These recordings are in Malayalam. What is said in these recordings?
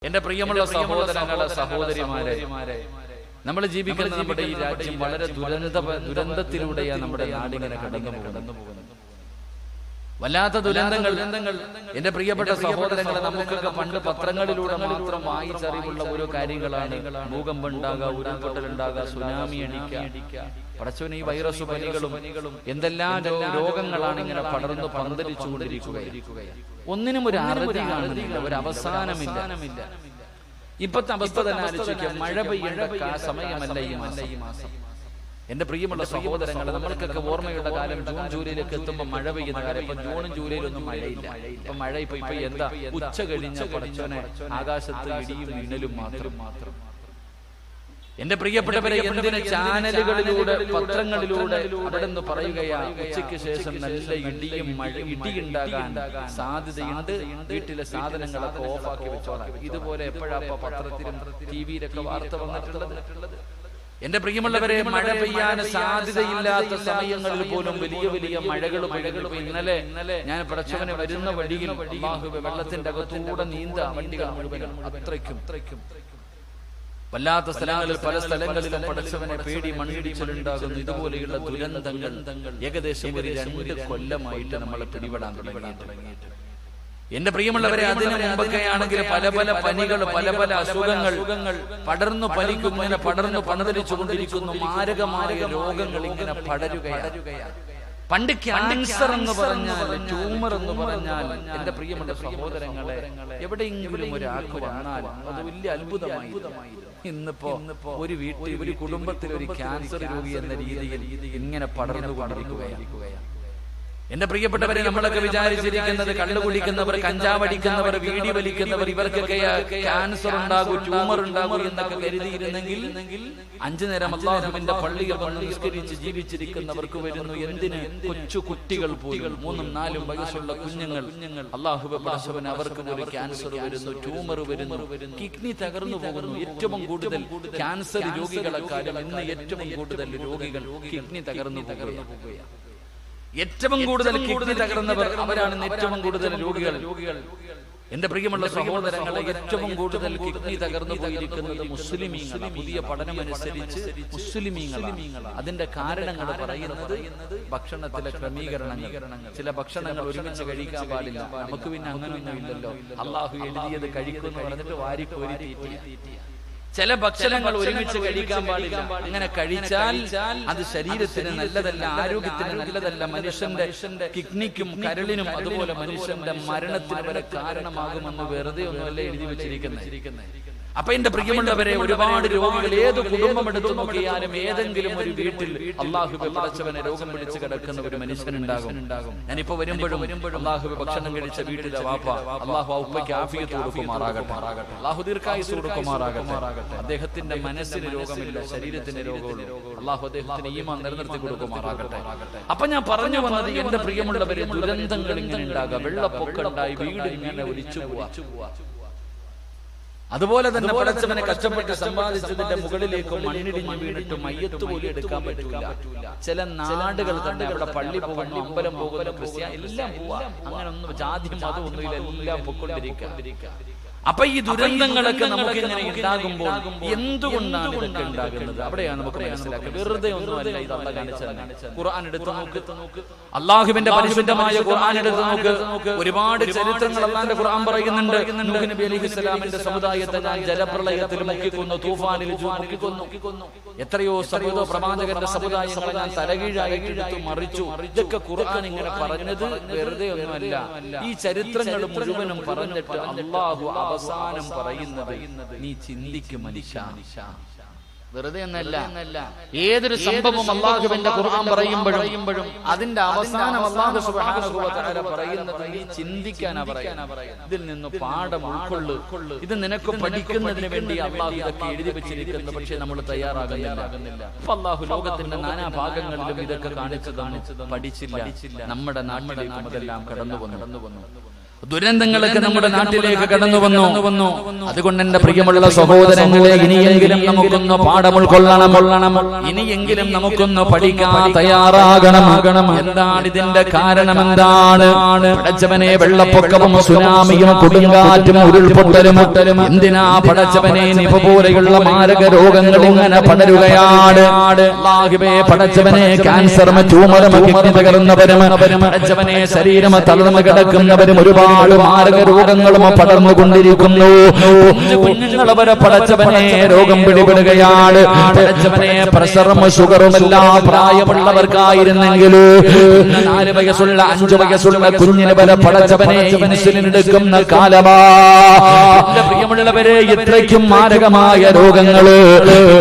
എന്റെ പ്രിയമുള്ള സഹോദരങ്ങളെ, സഹോദരിമാരെ, നമ്മൾ ജീവിക്കുന്ന നമ്മുടെ ഈ രാജ്യം വളരെ ദുരന്തത്തിലൂടെയാണ് നമ്മുടെ നാടിങ്ങനെ കടന്നു പോകുന്നത്. വല്ലാത്ത ദുരന്തങ്ങൾ. എന്റെ പ്രിയപ്പെട്ട സഹോദരങ്ങളെ, നമുക്കൊക്കെ പണ്ട് പത്രങ്ങളിലൂടെ മാത്രം വായിച്ചറിവുള്ള ഓരോ കാര്യങ്ങളാണ്. ഭൂകമ്പം ഉണ്ടാകുക, ഉരുൾപൊട്ടൽ ഉണ്ടാകുക, സുനാമി അടിക്കുക. പടച്ചവന് ഈ വൈറസ് പനികളും എന്തെല്ലാം രോഗങ്ങളാണ് ഇങ്ങനെ പടർന്ന് പന്തലിച്ചുകൊണ്ടിരിക്കുകയാണ്. ഒന്നിനും ഒരു അറുതി കാണുന്നില്ല, ഒരു അവസാനമില്ല. ഇപ്പത്തെ അവസ്ഥ തന്നെ ആലോചിക്കുക. മഴ പെയ്യേണ്ട സമയമല്ല ഈ മാസം. എന്റെ പ്രിയമുള്ള സഹോദരങ്ങളെ, നമ്മൾക്കൊക്കെ ഓർമ്മയുള്ള കാലം ജൂൺ ജൂലൈയിലേക്ക് എത്തുമ്പോൾ മഴ പെയ്യുന്ന കാലം. ഇപ്പൊ ജൂണും ജൂലൈയിലൊന്നും മഴയില്ല. ഇപ്പൊ മഴ ഇപ്പൊ എന്താ, ഉച്ച കഴിഞ്ഞ പടച്ചവനെ ആകാശത്ത് ഇടിയും മിന്നലും മാത്രം. എന്റെ പ്രിയപ്പെട്ടവരെ, എന്തിന് ചാനലുകളിലൂടെ പത്രങ്ങളിലൂടെ അവിടെ നിന്ന് പറയുകയാ, ഉച്ചയ്ക്ക് ശേഷം നല്ല ഇടിയുണ്ടാകാൻ സാധ്യതയുണ്ട്, വീട്ടിലെ സാധനങ്ങളൊക്കെ ഓഫാക്കി വെച്ചോളാം. ഇതുപോലെ എപ്പോഴാ പത്രത്തിലും ടിവിയിലൊക്കെ വാർത്ത വന്നിട്ടുള്ളത്? എന്റെ പ്രിയമുള്ളവരെ, മഴ പെയ്യാൻ സാധ്യതയില്ലാത്ത സമയങ്ങളിൽ പോലും വലിയ വലിയ മഴകളും ഇന്നലെ ഞാൻ പടച്ചവനെ വരുന്ന വഴിയിൽ വെള്ളത്തിന്റെ അകത്തൂടെ നീന്ത വണ്ടികൾ മുഴുവനും. അത്രയ്ക്കും വല്ലാത്ത സ്ഥലങ്ങളിൽ, പല സ്ഥലങ്ങളിലും പടച്ചവനെ പേടി മണ്ണിടിച്ചിലുണ്ടാകുന്നു. ഇതുപോലെയുള്ള ദുരന്തങ്ങൾ ഏകദേശം ഒരു 2 കൊല്ലമായിട്ട് നമ്മളെ പിടിപെടാൻ തുടങ്ങിയിട്ട്. എന്റെ പ്രിയമുള്ളവരെ, അതിനു മുമ്പൊക്കെയാണെങ്കിൽ പല പല പനികൾ, പല പല അസുഖങ്ങൾ പടർന്നു പലിക്കും, ഇങ്ങനെ പടർന്നു പണതരിച്ചുകൊണ്ടിരിക്കുന്നു. മാരകമായ രോഗങ്ങൾ ഇങ്ങനെ പടരുകയാണ്. പണ്ട് ക്യാൻസർ എന്ന് പറഞ്ഞാൽ, ട്യൂമർ എന്ന് പറഞ്ഞാൽ, എന്റെ പ്രിയമുള്ള സഹോദരങ്ങളെ, എവിടെയെങ്കിലും ഒരാൾക്ക് വന്നാൽ അത് വലിയ അത്ഭുതമായിരുന്നു. ഇന്നിപ്പോ ഒരു വീട്ടിൽ, ഒരു കുടുംബത്തിൽ ഒരു ക്യാൻസർ രോഗി എന്ന രീതിയിൽ ഇങ്ങനെ പടർന്നു കൊണ്ടിരിക്കുകയാണ്. എന്റെ പ്രിയപ്പെട്ടവരെ, നമ്മളൊക്കെ വിചാരിച്ചിരിക്കുന്നത് കള്ളു കുടിക്കുന്നവർ, കഞ്ചാവടിക്കുന്നവർ, വീടി വലിക്കുന്നവർ, ഇവർക്കൊക്കെ ക്യാൻസർ ഉണ്ടാകൂ, ട്യൂമർ ഉണ്ടാകൂ എന്നൊക്കെ കരുതിയിരുന്നെങ്കിൽ 5 നേരം അല്ലാഹുവിന്റെ പള്ളിയിൽ വന്ന് നിസ്കരിച്ച് ജീവിച്ചിരിക്കുന്നവർക്ക് വരുന്നു. എന്തിന്? കൊച്ചു കുട്ടികൾ പോലും, 3-4 വയസ്സുള്ള കുഞ്ഞുങ്ങൾ, അല്ലാഹുവേ പടച്ചവൻ, അവർക്ക് ഒരു ക്യാൻസർ വരുന്നു, ട്യൂമർ വരുന്നു, കിഡ്നി തകർന്നു പോകുന്നു. ഏറ്റവും കൂടുതൽ ക്യാൻസർ രോഗികളെക്കാളും ഇന്ന് ഏറ്റവും കൂടുതൽ രോഗികൾ കിഡ്നി തകർന്നു പോകുകയാണ്. ഏറ്റവും കൂടുതൽ കിഡ്നി തകർന്നവർ അവരാണ് ഏറ്റവും കൂടുതൽ രോഗികൾ. എന്റെ പ്രിയമുള്ള സഹോദരങ്ങളെ, ഏറ്റവും കൂടുതൽ കിഡ്നി തകർന്നു പോയിരിക്കുന്നത് മുസ്ലിമീങ്ങളാണ്. പുതിയ പഠനമനുസരിച്ച് മുസ്ലിമീങ്ങളാണ്. അതിന്റെ കാരണങ്ങൾ പറയുന്നത് ഭക്ഷണത്തിലെ ക്രമീകരണങ്ങൾ. ചില ഭക്ഷണങ്ങൾ ഒരുമിച്ച് കഴിക്കാൻ പാടില്ല. നമുക്ക് പിന്നെ അങ്ങനെയൊന്നും ഇല്ലല്ലോ. അള്ളാഹു എഴുതിയത് കഴിക്കുമെന്ന് പറഞ്ഞിട്ട് വാരിക്കോരി തീറ്റിയ. ചില ഭക്ഷണങ്ങൾ ഒരുമിച്ച് കഴിക്കാൻ പാടില്ല. അങ്ങനെ കഴിച്ചാൽ അത് ശരീരത്തിന് നല്ലതല്ല, ആരോഗ്യത്തിന് നല്ലതല്ല, മനുഷ്യന്റെ കിഡ്നിക്കും കരളിനും അതുപോലെ മനുഷ്യന്റെ മരണത്തിന് വരെ കാരണമാകുമെന്ന് വെറുതെ ഒന്നുമല്ല എഴുതി വെച്ചിരിക്കുന്നത്. അപ്പൊ എന്റെ പ്രിയമുള്ളവരെ, ഒരുപാട് രോഗികൾ ഏത് കുടുംബം എടുത്തു നോക്കിയാലും ഏതെങ്കിലും ഒരു വീട്ടിൽ അല്ലാഹുവേ പടച്ചവനെ രോഗം പിടിച്ച് കിടക്കുന്ന ഒരു മനുഷ്യനുണ്ടാകും. ഞാനിപ്പോ വരുമ്പോഴും അല്ലാഹുവേ ഭക്ഷണം കഴിച്ച വീട്ടിലെ വാപ്പ, അല്ലാഹു ഉപ്പയ്ക്ക് ആഫിയത്ത് കൊടുക്കുമാറാകട്ടെ, അല്ലാഹു ദീർഘായുസ്സ് കൊടുക്കുമാറാകട്ടെ. അദ്ദേഹത്തിന്റെ മനസ്സിന് രോഗമില്ല, ശരീരത്തിന് രോഗമുള്ളൂ. അല്ലാഹു അദ്ദേഹത്തിന് ഈമാൻ നിലനിർത്തി കൊടുക്കുമാറാകട്ടെ. അപ്പൊ ഞാൻ പറഞ്ഞു വന്നത്, എന്റെ പ്രിയമുള്ളവരെ, ദുരന്തങ്ങൾ ഇങ്ങനെ ഉണ്ടാകുക. വെള്ളപ്പൊക്കം ഉണ്ടായി വീട് ഇങ്ങനെ ഒലിച്ചു പോവാ. അതുപോലെ തന്നെ പടച്ചവനെ കഷ്ടപ്പെട്ട് സമ്പാദിച്ചതിന്റെ മുകളിലേക്ക് മണ്ണിടിഞ്ഞു വീണിട്ട് മയ്യത്ത് പോലും എടുക്കാൻ പറ്റൂല. ചില നാടുകൾ തന്നെ അവിടെ പള്ളി പോകുന്നു, അമ്പലം പോകുന്നു, ക്രിസ്ത്യാനി എല്ലാം പോവാ. അങ്ങനെ ഒന്നും ജാതി മതം ഒന്നുമില്ല, എല്ലാം പൊക്കൊണ്ടിരിക്കുക. അപ്പൊ ഈ ദുരന്തങ്ങളൊക്കെ നമുക്ക് ഇങ്ങനെ ഉണ്ടാകുമ്പോൾ എന്തുകൊണ്ടാണ് ഇതൊക്കെ ഉണ്ടാകുന്നത്? അവിടെയാണ് നമുക്ക് മനസ്സിലാക്കുക. വെറുതെ ഒന്നുമല്ല ഇത് അല്ലാഹു കാണിച്ചത്. ഖുർആൻ എടുത്തു നോക്ക്, അല്ലാഹുവിന്റെ പരിശുദ്ധമായ ഖുർആൻ എടുത്തു നോക്ക്. ഒരുപാട് ചരിത്രങ്ങൾ അല്ലാഹുവിന്റെ ഖുർആൻ പറയുന്നുണ്ട്. നൂഹ് നബി അലൈഹിസ്സലാമിന്റെ സമുദായത്തെ ഞാൻ ജലപ്രളയത്തിൽ മുക്കിക്കൊന്നു, തൂഫാനിൽ മുക്കിക്കൊന്നു. എത്രയോ പ്രവാചകന്റെ സമുദായങ്ങളെ ഞാൻ തലകീഴായിട്ട് എടുത്തു മറിച്ചു. ഇതൊക്കെ ഖുർആൻ ഇങ്ങനെ പറഞ്ഞത് വെറുതെ ഒന്നുമല്ല. ഈ ചരിത്രങ്ങൾ മുഴുവനും പറഞ്ഞിട്ട് അല്ലാഹു അവസാനം പറയുന്നത്, നീ ചിന്തിക്കും മനുഷ്യ. വെറുതെ ഒന്നല്ല. ഏതൊരു സംഭവം അല്ലാഹുവിന്റെ ഖുർആൻ പറയുമ്പോഴും അതിന്റെ അവസാനം അല്ലാഹു സുബ്ഹാനഹു വ തആല പറയുന്നത് നീ ചിന്തിക്കാനാ പറയുന്നത്. ഇതിൽ നിന്ന് പാഠം ഉൾക്കൊള്ളു. ഇത് നിനക്ക് പഠിക്കുന്നതിന് വേണ്ടി അല്ലാഹു ഇതൊക്കെ എഴുതി വെച്ചിരിക്കുന്നു. പക്ഷെ നമ്മൾ തയ്യാറാകുന്നില്ല. അപ്പൊ അല്ലാഹു ലോകത്തിന്റെ നാനാ ഭാഗങ്ങളിലും ഇതൊക്കെ കാണിച്ചു പഠിച്ചില്ല. നമ്മുടെ നാട്ടിലേക്കും അതെല്ലാം കടന്നു വന്നു. ദുരന്തങ്ങളൊക്കെ നമ്മുടെ നാട്ടിലേക്ക് കടന്നു വന്നു. അതുകൊണ്ട് എന്റെ പ്രിയമുള്ള സഹോദരങ്ങളെ, ഇനിയെങ്കിലും നമുക്കൊന്ന് പാഠം ഉൾക്കൊള്ളണം. ഇനിയെങ്കിലും നമുക്കൊന്ന് പഠിക്കാൻ തയ്യാറാകണം. എന്താണ് ഇതിന്റെ കാരണം? എന്താണ്? പടച്ചവനെ, വെള്ളപ്പൊക്കവും സുനാമിയും കൊടുങ്കാറ്റും ഉരുൾപൊട്ടലും എന്തിനാ പടച്ചവനെ നിപ പോലെയുള്ള മാരക രോഗങ്ങൾ ഇങ്ങനെ പടരുകയാണ്? അല്ലാഹുവേ പടച്ചവനെ, ക്യാൻസറും ട്യൂമറും കിഡ്നി തകർന്നവരും പടച്ചവനെ ശരീരം തളർന്നു കിടക്കുന്നവരും ഒരുപാട് മാരക രോഗങ്ങളും പടർന്നുകൊണ്ടിരിക്കുന്നു. കുഞ്ഞുങ്ങൾ വരെ പടച്ചവനെ രോഗം പിടിപെടുകയാണ്. പടച്ചവനെ, പ്രഷറും ഷുഗറും എല്ലാം പ്രായമുള്ളവർക്കായിരുന്നെങ്കിൽ 4 വയസ്സുള്ള 5 വയസ്സുള്ള കുഞ്ഞിന് വരെ പടച്ചവനെ ഇൻസുലിൻ എടുക്കുന്ന കാലമാ. പ്രിയമുള്ളവരെ, ഇത്രയ്ക്കും മാരകമായ രോഗങ്ങള്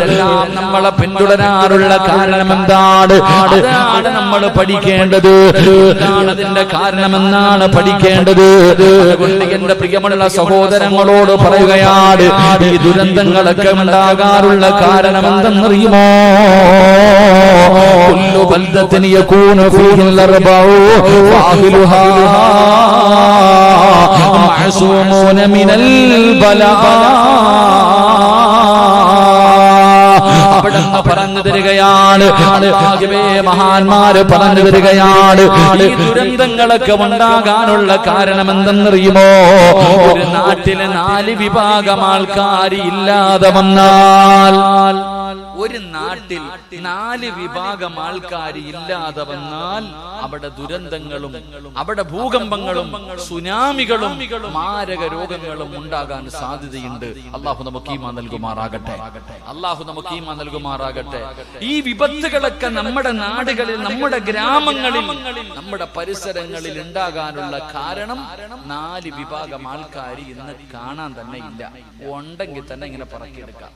എല്ലാം നമ്മളെ പിന്തുടരാറുള്ള കാരണം എന്താണ്? അതാണ് നമ്മൾ പഠിക്കേണ്ടത്. എന്താണ് അതിന്റെ കാരണമെന്നാണ് പഠിക്കേണ്ടത്. അതുകൊണ്ട് എന്റെ പ്രിയമുള്ള സഹോദരങ്ങളോട് പറയുകയാണ്, ഈ ദുരന്തങ്ങളൊക്കെ ഉണ്ടാകാറുള്ള കാരണം എന്തെന്നറിയുമോ? കുല്ലു ബൽദത്തിൻ യകൂനു ഫീഹിൽ അർബഉ വഅഹ്ലുഹാ മഅസൂമൂന മിനൽ ബലാ. അവിടുന്ന് പറഞ്ഞു തരികയാണ്, മഹാന്മാര് പറഞ്ഞു തരികയാണ്, ഈ ദുരന്തങ്ങളൊക്കെ ഉണ്ടാകാനുള്ള കാരണം എന്തെന്നറിയുമോ? ഒരു നാട്ടിലെ 4 വിഭാഗം ആൾക്കാർ ഇല്ലാതെ വന്നാൽ, ഒരു നാട്ടിൽ 4 വിഭാഗം ആൾക്കാർ ഇല്ലാതെ വന്നാൽ അവിടെ ദുരന്തങ്ങളും അവിടെ ഭൂകമ്പങ്ങളും സുനാമികളും മാരക രോഗങ്ങളും ഉണ്ടാകാൻ സാധ്യതയുണ്ട്. അള്ളാഹു നമുക്ക് ഈമാൻ നൽകുമാറാകട്ടെ. അള്ളാഹു നമുക്ക് ഈമാൻ നൽകുമാറാകട്ടെ. ഈ വിപത്തുകളൊക്കെ നമ്മുടെ നാടുകളിൽ, നമ്മുടെ ഗ്രാമങ്ങളിൽ, നമ്മുടെ പരിസരങ്ങളിൽ ഉണ്ടാകാനുള്ള കാരണം 4 വിഭാഗം ആൾക്കാർ ഇന്ന് കാണാൻ തന്നെ ഇല്ല. ഉണ്ടെങ്കിൽ തന്നെ ഇങ്ങനെ പറക്കിയെടുക്കാം.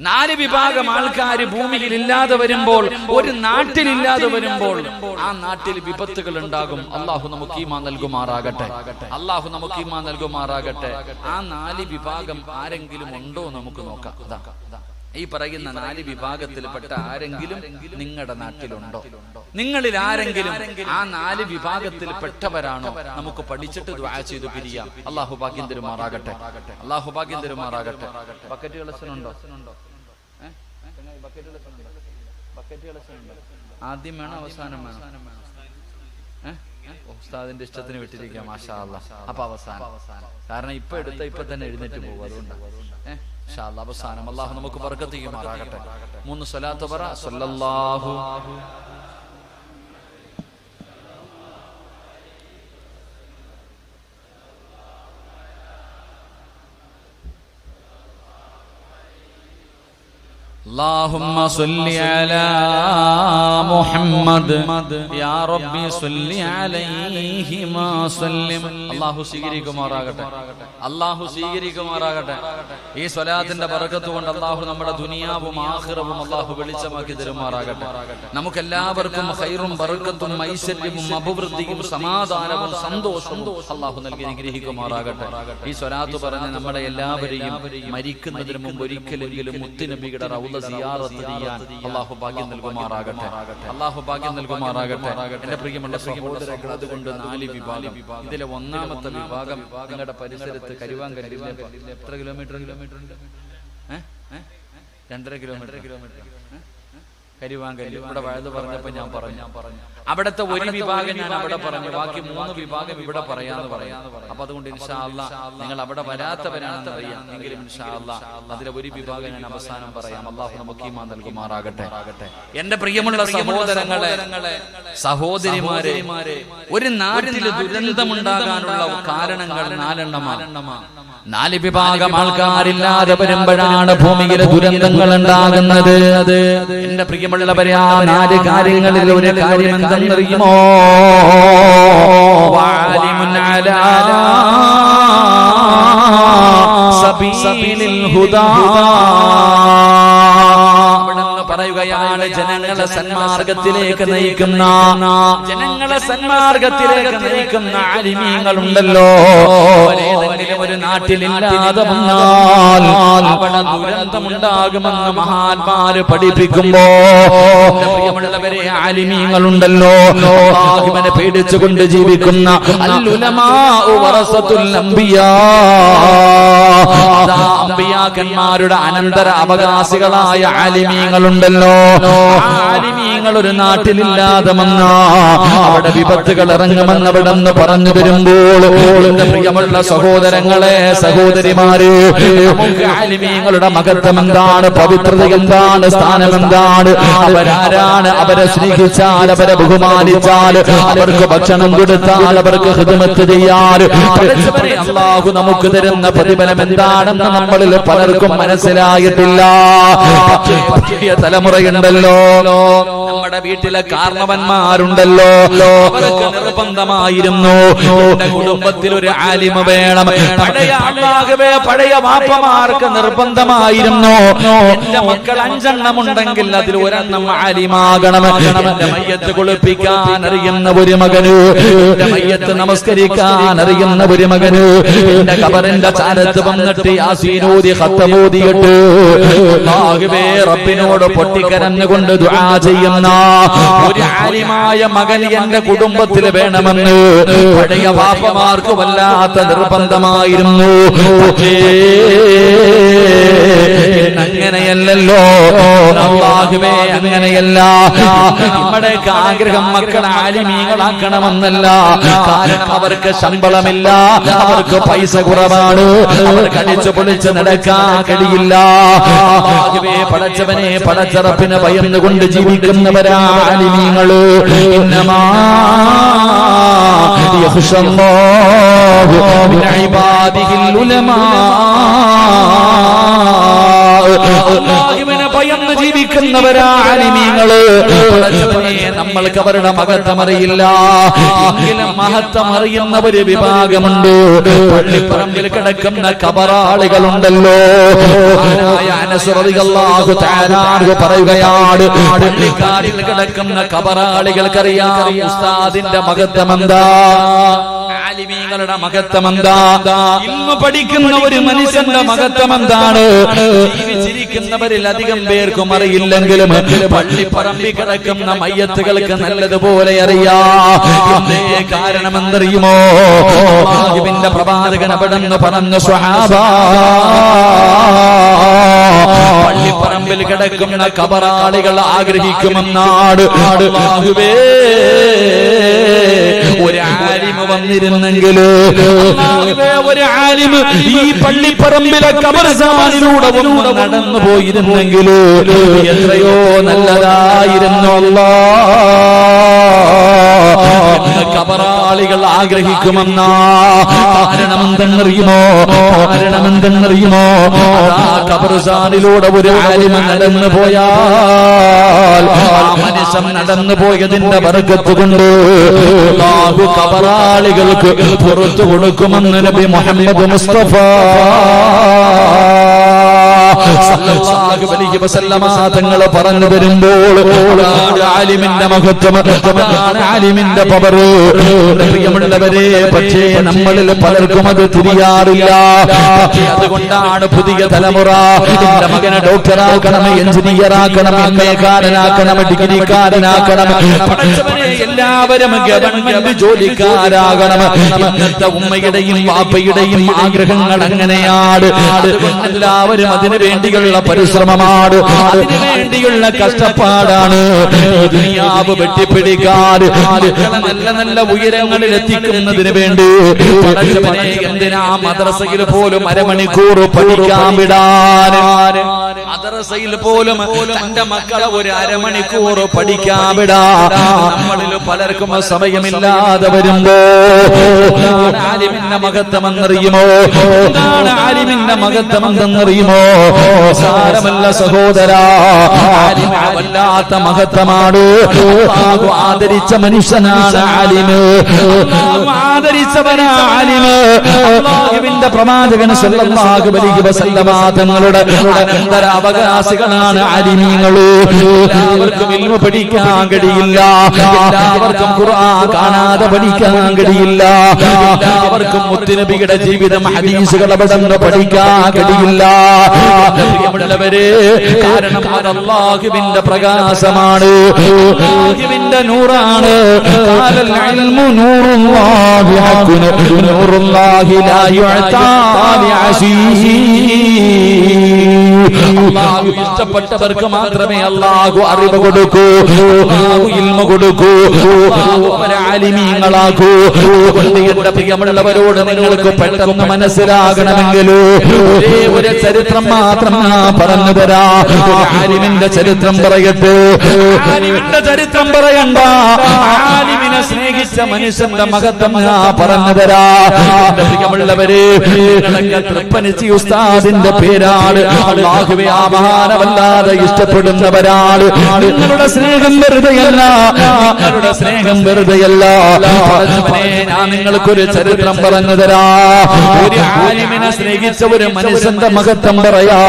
4 വിഭാഗം ആൾക്കാർ ഭൂമിയിൽ ഇല്ലാതെ വരുമ്പോൾ, ഒരു നാട്ടിലില്ലാതെ വരുമ്പോൾ ആ നാട്ടിൽ വിപത്തുകൾ ഉണ്ടാകും. അള്ളാഹു നമുക്ക് ഈമാൻ നൽകുമാറാകട്ടെ. അള്ളാഹു നമുക്ക് ഈമാൻ നൽകുമാറാകട്ടെ. ആ 4 വിഭാഗം ആരെങ്കിലും ഉണ്ടോ നമുക്ക് നോക്കാം. ഈ പറയുന്ന 4 വിഭാഗത്തിൽപ്പെട്ട ആരെങ്കിലും നിങ്ങളുടെ നാട്ടിലുണ്ടോ? നിങ്ങളിൽ ആരെങ്കിലും ആ 4 വിഭാഗത്തിൽപ്പെട്ടവരാണോ? നമുക്ക് പഠിച്ചിട്ട് ദുആ ചെയ്തു പിരിയാം. അള്ളാഹു ഭാഗ്യം തരുമാറാകട്ടെ. അള്ളാഹു ഭാഗ്യം തരുമാറാകട്ടെ. ബക്കറ്റ് കളക്ഷനുണ്ടോ? ആദ്യം വേണോ അവസാനം വേണോ? ഉസ്താദിന്റെ ഇഷ്ടത്തിന് വിട്ടിരിക്കാം. മാഷാ അല്ലാഹ്. അപ്പൊ അവസാനം, കാരണം ഇപ്പൊ എടുത്ത ഇപ്പൊ തന്നെ എഴുന്നേറ്റ് പോകും. അതുകൊണ്ടാണ് ഇൻഷാ അല്ലാഹ് അവസാനം. അല്ലാഹു നമുക്ക് ബർക്കത്ത് ചെയ്യുമാറാകട്ടെ. 3 സ്വലാത്ത് പറ. സല്ലല്ലാഹു اللهم صل على محمد يا ربي صل عليه ما سلم. അല്ലാഹു സ്വീകരിക്കുമാറാകട്ടെ. അല്ലാഹു സ്വീകരിക്കുമാറാകട്ടെ. ഈ സ്വലാത്തിന്റെ ബറക്കത്ത് കൊണ്ട് അല്ലാഹു നമ്മുടെ ദുനിയാവും ആഖിറവും അല്ലാഹു വെളിച്ചമാക്കി തരുമാറാകട്ടെ. നമുക്കെല്ലാവർക്കും ഖൈറും ബറക്കത്തും ഐശ്വര്യവും അഭിവൃദ്ധിയും സമാധാനവും സന്തോഷവും അല്ലാഹു നൽകി അനുഗ്രഹിക്കുമാറാകട്ടെ. ഈ സ്വലാത്ത് പറഞ്ഞ് നമ്മളെ എല്ലാവരെയും മരിക്കുന്നതിന് മുമ്പ് ഒരിക്കലെങ്കിലും മുത്തുനബിയുടെ റൗള സിയാറത്ത് ചെയ്യാൻ അല്ലാഹു ഭാഗ്യം നൽകുമാറാകട്ടെ. അല്ലാഹു ഭാഗ്യം നൽകുമാറാകട്ടെ. എന്റെ പ്രിയമുള്ള സഹോദരങ്ങൾ, അതുകൊണ്ട് 4 വിഭാഗം. ഇതിലെ ഒന്നാമത്തെ വിഭാഗം നിങ്ങളുടെ പരിസരത്ത് കരുവാങ്കല്ലിൽ എത്ര കിലോമീറ്റർ ഉണ്ട്? 2.5 കിലോമീറ്റർ. കരുവാങ്കല്ല് ഇവിടെ വഴുത് പറഞ്ഞപ്പോ ഞാൻ പറഞ്ഞു, അവിടുത്തെ ഒരു വിഭാഗം ഞാൻ അവിടെ പറഞ്ഞു, ബാക്കി 3 വിഭാഗം ഇവിടെ പറയാന്ന് പറയാം. അപ്പൊ അതുകൊണ്ട് ഇൻഷാ അല്ലാഹ് നിങ്ങൾ അവിടെ വരാത്തവരാണെന്ന് അറിയാം. എങ്കിലും ഇൻഷാ അല്ലാഹ് അതിലെ ഒരു വിഭാഗം ഞാൻ അവസാനം പറയാം. അല്ലാഹു നമുക്ക് ഈമാൻ നൽകുമാറാകട്ടെ. എന്റെ പ്രിയമുള്ള സഹോദരങ്ങളെ, സഹോദരിമാരെ, ഒരു നാട്ടിൽ ദുരന്തമുണ്ടാകാനുള്ള കാരണങ്ങൾ 4 എണ്ണമാണ്. 4 വിഭാഗം ആൾക്കാരില്ലാതെ വരുമ്പോഴാണ് ഭൂമിയിലെ ദുരന്തങ്ങൾ ഉണ്ടാകുന്നത്. എന്റെ പ്രിയമുള്ളവരെ, ആ 4 കാര്യങ്ങളിൽ ഒരു കാര്യം എന്തെന്നറിയുമോ? വാലിമുൻ അലാ സബീലിൽ ഹുദാ. പറയുകയാണ്, ജനങ്ങളെ സന്മാർഗത്തിലേക്ക് നയിക്കുന്ന, ജനങ്ങളെ സന്മാർഗത്തിലേക്ക് നയിക്കുന്ന ആലിമീങ്ങളുണ്ടല്ലോ. ഏതെങ്കിലും ഒരു നാട്ടിലില്ലാതെ വന്നാൽ അവിടെ ദുരന്തമുണ്ടാകുമെന്ന് മഹാന്മാര് പഠിപ്പിക്കുമ്പോ പ്രിയമുള്ളവരെ ആലിമീങ്ങളുണ്ടല്ലോ, അല്ലാഹുവിനെ പേടിച്ചുകൊണ്ട് ജീവിക്കുന്ന അൽ-ഉലമാഉ വറസത്തുൽ അംബിയാ, അമ്പിയാക്കന്മാരുടെ അനന്തര അവകാശികളായ ആലിമീങ്ങളുണ്ടല്ലോ. ആലിമീങ്ങൾ ഒരു നാട്ടിലില്ലാതെ വന്നാ അവിടെ വിപത്തുകൾ ഇറങ്ങുമെന്ന് അവിടെ നിന്ന് പറഞ്ഞു വരുമ്പോൾ എന്റെ പ്രിയമുള്ള സഹോദരങ്ങളെ, സഹോദരിമാര്, നമുക്ക് ആലിമീങ്ങളുടെ മഹത്വം എന്താണ്, പവിത്രത എന്താണ്, സ്ഥാനം എന്താണ്, അവരാരാണ്, അവരെ സ്നേഹിച്ചാൽ, അവരെ ബഹുമാനിച്ചാൽ, അവർക്ക് ഭക്ഷണം കൊടുത്താൽ, അവർക്ക് ഖിദ്മത്ത് ചെയ്യാൻ അല്ലാഹു നമുക്ക് തരുന്ന പ്രതിഫലം എന്താണെന്ന് നമ്മളിൽ പലർക്കും മനസ്സിലായിട്ടില്ല. പുതിയ തലമുറയുണ്ടല്ലോ, നമ്മുടെ വീട്ടിലെ കാരണവന്മാരുണ്ടല്ലോ, അവർക്ക് നിർബന്ധമായിരുന്നു എന്റെ കുടുംബത്തിൽ ഒരു ആലിമ വേണം. പഴയ വാപ്പമാർക്ക് നിർബന്ധമായിരുന്നു എന്റെ മക്കൾ 5 എണ്ണം ഉണ്ടെങ്കിൽ അതിൽ ഒരെണ്ണം ആലിമാകണം. എന്റെ മയ്യത്ത് കുളിപ്പിക്കാൻ അറിയുന്ന ഒരു മകന്, എന്റെ മയ്യത്ത് നമസ്കരിക്കാൻ അറിയുന്ന ഒരു മകന്, എന്റെ ഖബറിന്റെ ചാരത്ത് വന്നിട്ട് യാസീനോദി ഖത്തമോദിയിട്ട് അല്ലാഹുവേ റബ്ബിനോട് പൊട്ടിക്കരഞ്ഞുകൊണ്ട് ദുആ ചെയ്യുന്ന ഒരു ആലിമായ മകൻ എന്റെ കുടുംബത്തിൽ വേണമെന്ന് പഴയ വാപ്പമാർക്ക് വല്ലാത്ത നിർബന്ധമായിരുന്നു. അങ്ങനെയല്ലല്ലോ അല്ലാഹുവേ, അങ്ങനെയല്ല. നമ്മുടെ ആഗ്രഹം മക്കൾ ആലിമീങ്ങളാക്കണമെന്നല്ല. കാരണം അവർക്ക് ശമ്പളമില്ല, അവർക്ക് പൈസ കുറവാണ്, അവർക്ക് അടിച്ചു പൊളിച്ച് നടക്കാൻ കഴിയില്ല. അല്ലാഹുവേ, പടച്ചവനെ, പടച്ചറപ്പിനെ ഭയന്നുകൊണ്ട് ജീവിക്കുന്നവരാ ആലിമീങ്ങള്. ഇന്നമാ യഖ്ശല്ലാഹു മിൻ ഇബാദിഹിൽ ഉലമാ, അല്ലാഹുവിനെ ഭയന്ന് ജീവിക്കുന്നവരാ ആലിമീങ്ങള്. നമ്മൾക്ക് അവരുടെ മഹത്വം അറിയില്ല, എങ്കിലും മഹത്വം അറിയുന്ന ഒരു വിഭാഗമുണ്ട്. പള്ളിപ്പറമ്പിൽ കിടക്കുന്ന ഖബറാളികളുണ്ടല്ലോ. അനസ് റളിയല്ലാഹു തആല അൻഹു പറയുകയാണ്, പള്ളിക്കാട്ടിൽ കിടക്കുന്ന ഖബറാളികൾക്കറിയാം ഉസ്താദിന്റെ മഹത്വം എന്താ, ആലിമീങ്ങളുടെ മഹത്വം എന്താ, ഇൽമു പഠിക്കുന്ന ഒരു മനുഷ്യന്റെ മഹത്വം എന്താണ്. ജീവിച്ചിരിക്കുന്നവരിൽ അധികം പേർക്കും അറിയില്ലെങ്കിലും പള്ളിപ്പറമ്പിൽ കിടക്കുന്ന മയ്യത്തുകൾക്ക് നല്ലതുപോലെ അറിയാം. കാരണം എന്തറിയുമോ, അല്ലാഹുവിന്റെ പ്രവാചകൻ അവിടെന്ന് പറഞ്ഞു, സ്വഹാബാ, പള്ളിപ്പറമ്പിൽ കിടക്കുന്ന ഖബറാളികൾ ആഗ്രഹിക്കുമെന്നാണ്. അല്ലാഹുവേ, ഒരു ആലിമ വന്നിരുന്നെങ്കിൽ, ഒരു ആലിമ ഈ പള്ളിപ്പറമ്പിലെ ഖബർസ്ഥാനിലൂടെ നടന്നു പോയിരുന്നെങ്കിൽ എത്രയോ നല്ലതായിരുന്നു. ഖബറാളികൾ ആഗ്രഹിക്കുമെന്നാ. കാരണമെന്തെന്നറിയുമോ, ഖബർസ്ഥാനിലൂടെ ഒരു ആലിമ നടന്നു പോയാൽ ആ മനുഷ്യൻ നടന്നു പോയതിന്റെ ബർക്കത്ത് കൊണ്ട് അല്ലാഹു ഖബറാളികൾക്ക് പുറത്തു കൊടുക്കുമെന്ന് നബി മുഹമ്മദ് മുസ്തഫ സല്ലല്ലാഹു അലൈഹി വസല്ലമ തങ്ങൾ പറഞ്ഞു തരുമ്പോൾ ആലിമിന്റെ മഹത്വം, ആലിമിന്റെ പവർ. പ്രിയമുള്ളവരെ, പക്ഷേ നമ്മളിൽ പലർക്കും അത് തിരിയാറില്ല. അതുകൊണ്ടാണ് പുതിയ തലമുറ എന്റെ മകനെ ഡോക്ടറാക്കണം, എഞ്ചിനീയറാക്കണം, എംഎക്കാരനാക്കണം, ഡിഗ്രിക്കാരനാക്കണം, എല്ലാവരും ഗവൺമെന്റ് ജോലിക്കാരാകണം. ഇന്നത്തെ ഉമ്മയുടെയും വാപ്പയുടെയും ആഗ്രഹങ്ങൾ അങ്ങനെയാണ്. അതുകൊണ്ട് എല്ലാവരും അതിനു വേണ്ടിയുള്ള പരിശ്രമമാണ്, അതിനു വേണ്ടിയുള്ള കഷ്ടപ്പാടാണ്. ദുനിയാവ് വെട്ടിപ്പിടിക്കാൻ, നല്ല നല്ല ഉയരങ്ങളിൽ എത്തിക്കുന്നതിന് വേണ്ടി എന്തിനാ മദ്രസയിൽ പോലും അരമണിക്കൂർ പഠിക്കാൻ വിടാൻ, മദ്രസയിൽ പോലും തന്റെ മക്കളെ ഒരു അരമണിക്കൂർ പഠിക്കാൻ വിടാൻ നമ്മളിൽ പലർക്കും സമയമില്ലാതെ വരുമ്പോ ആലിമിന്റെ മഹത്വം എന്നറിയുമോ, എന്താണ് ആലിമിന്റെ മഹത്വം എന്തെന്നറിയുമോ? സാരമല്ല സഹോദരാ, വല്ലാത്ത മഹത്വമാണ്. അല്ലാഹു ആദരിച്ച മനുഷ്യനാണ് ആലിമ്, ആദരിച്ചവനാ ആലിമ്. അല്ലാഹുവിന്റെ പ്രവാചകൻ സല്ലല്ലാഹു അലൈഹി വസല്ലമ തങ്ങളുടെ അനന്തരാവകാശികളാണ് ആലിമീങ്ങൾ. എല്ലാവർക്കും ഇൽമു പഠിക്കാൻ കഴിയില്ല, എല്ലാവർക്കും ഖുർആൻ കാണാതെ പഠിക്കാൻ കഴിയില്ല, എല്ലാവർക്കും മുത്തുനബിയുടെ ജീവിതം ഹദീസുകൾ അവിടുന്ന് പഠിക്കാൻ കഴിയില്ല. പ്രിയമുള്ളവരെ, കാരണം അത് അല്ലാഹുവിന്റെ പ്രകാശമാണ്, അല്ലാഹുവിന്റെ നൂറാണ്. ഖാലൽ ഇൽമു നൂറുല്ലാഹി ഹഖ്ഖുൻ നൂറുല്ലാഹി ലാ യുഅതാ ലിഅസീഹി. അല്ലാഹു ഇഷ്ടപ്പെട്ടവർക്ക് മാത്രമേ അല്ലാഹു അറിവ് കൊടുക്കൂ, അല്ലാഹു ഇൽമു കൊടുക്കൂ, അല്ലാഹു അവരെ ആലിമീങ്ങളാക്കൂ. എന്റെ പ്രിയമുള്ളവരോട് നിങ്ങൾക്ക് പെട്ടെന്ന് മനസ്സിലാകണമെങ്കിൽ ഒരേ ഒരു ചരിത്രം മാത്രം ഞാൻ പറഞ്ഞു തരാം. ആലിമിന്റെ ചരിത്രം പറയട്ടെ. ആലിമിന്റെ ചരിത്രം പറയണ്ട, ആലിമിനെ സ്നേഹിച്ച മനുഷ്യന്റെ മഹത്വം ഞാൻ പറഞ്ഞു തരാം. എന്റെ പ്രിയമുള്ളവരെ, തൃപ്പനിച്ചി ഉസ്താദിന്റെ പേരാണ്. അല്ലാഹുവേ, ആ മഹാനവല്ലാതെ ഇഷ്ടപ്പെടുന്നവരാണ്. നിങ്ങളുടെ സ്നേഹം വെറുതെയല്ല, നിങ്ങളുടെ സ്നേഹം വെറുതെയല്ല. ഞാൻ നിങ്ങൾക്കൊരു ചരിത്രം പറഞ്ഞു തരാ. ഒരു ആലിമിനെ സ്നേഹിച്ച ഒരു മനുഷ്യന്റെ മഹത്വം പറയാ.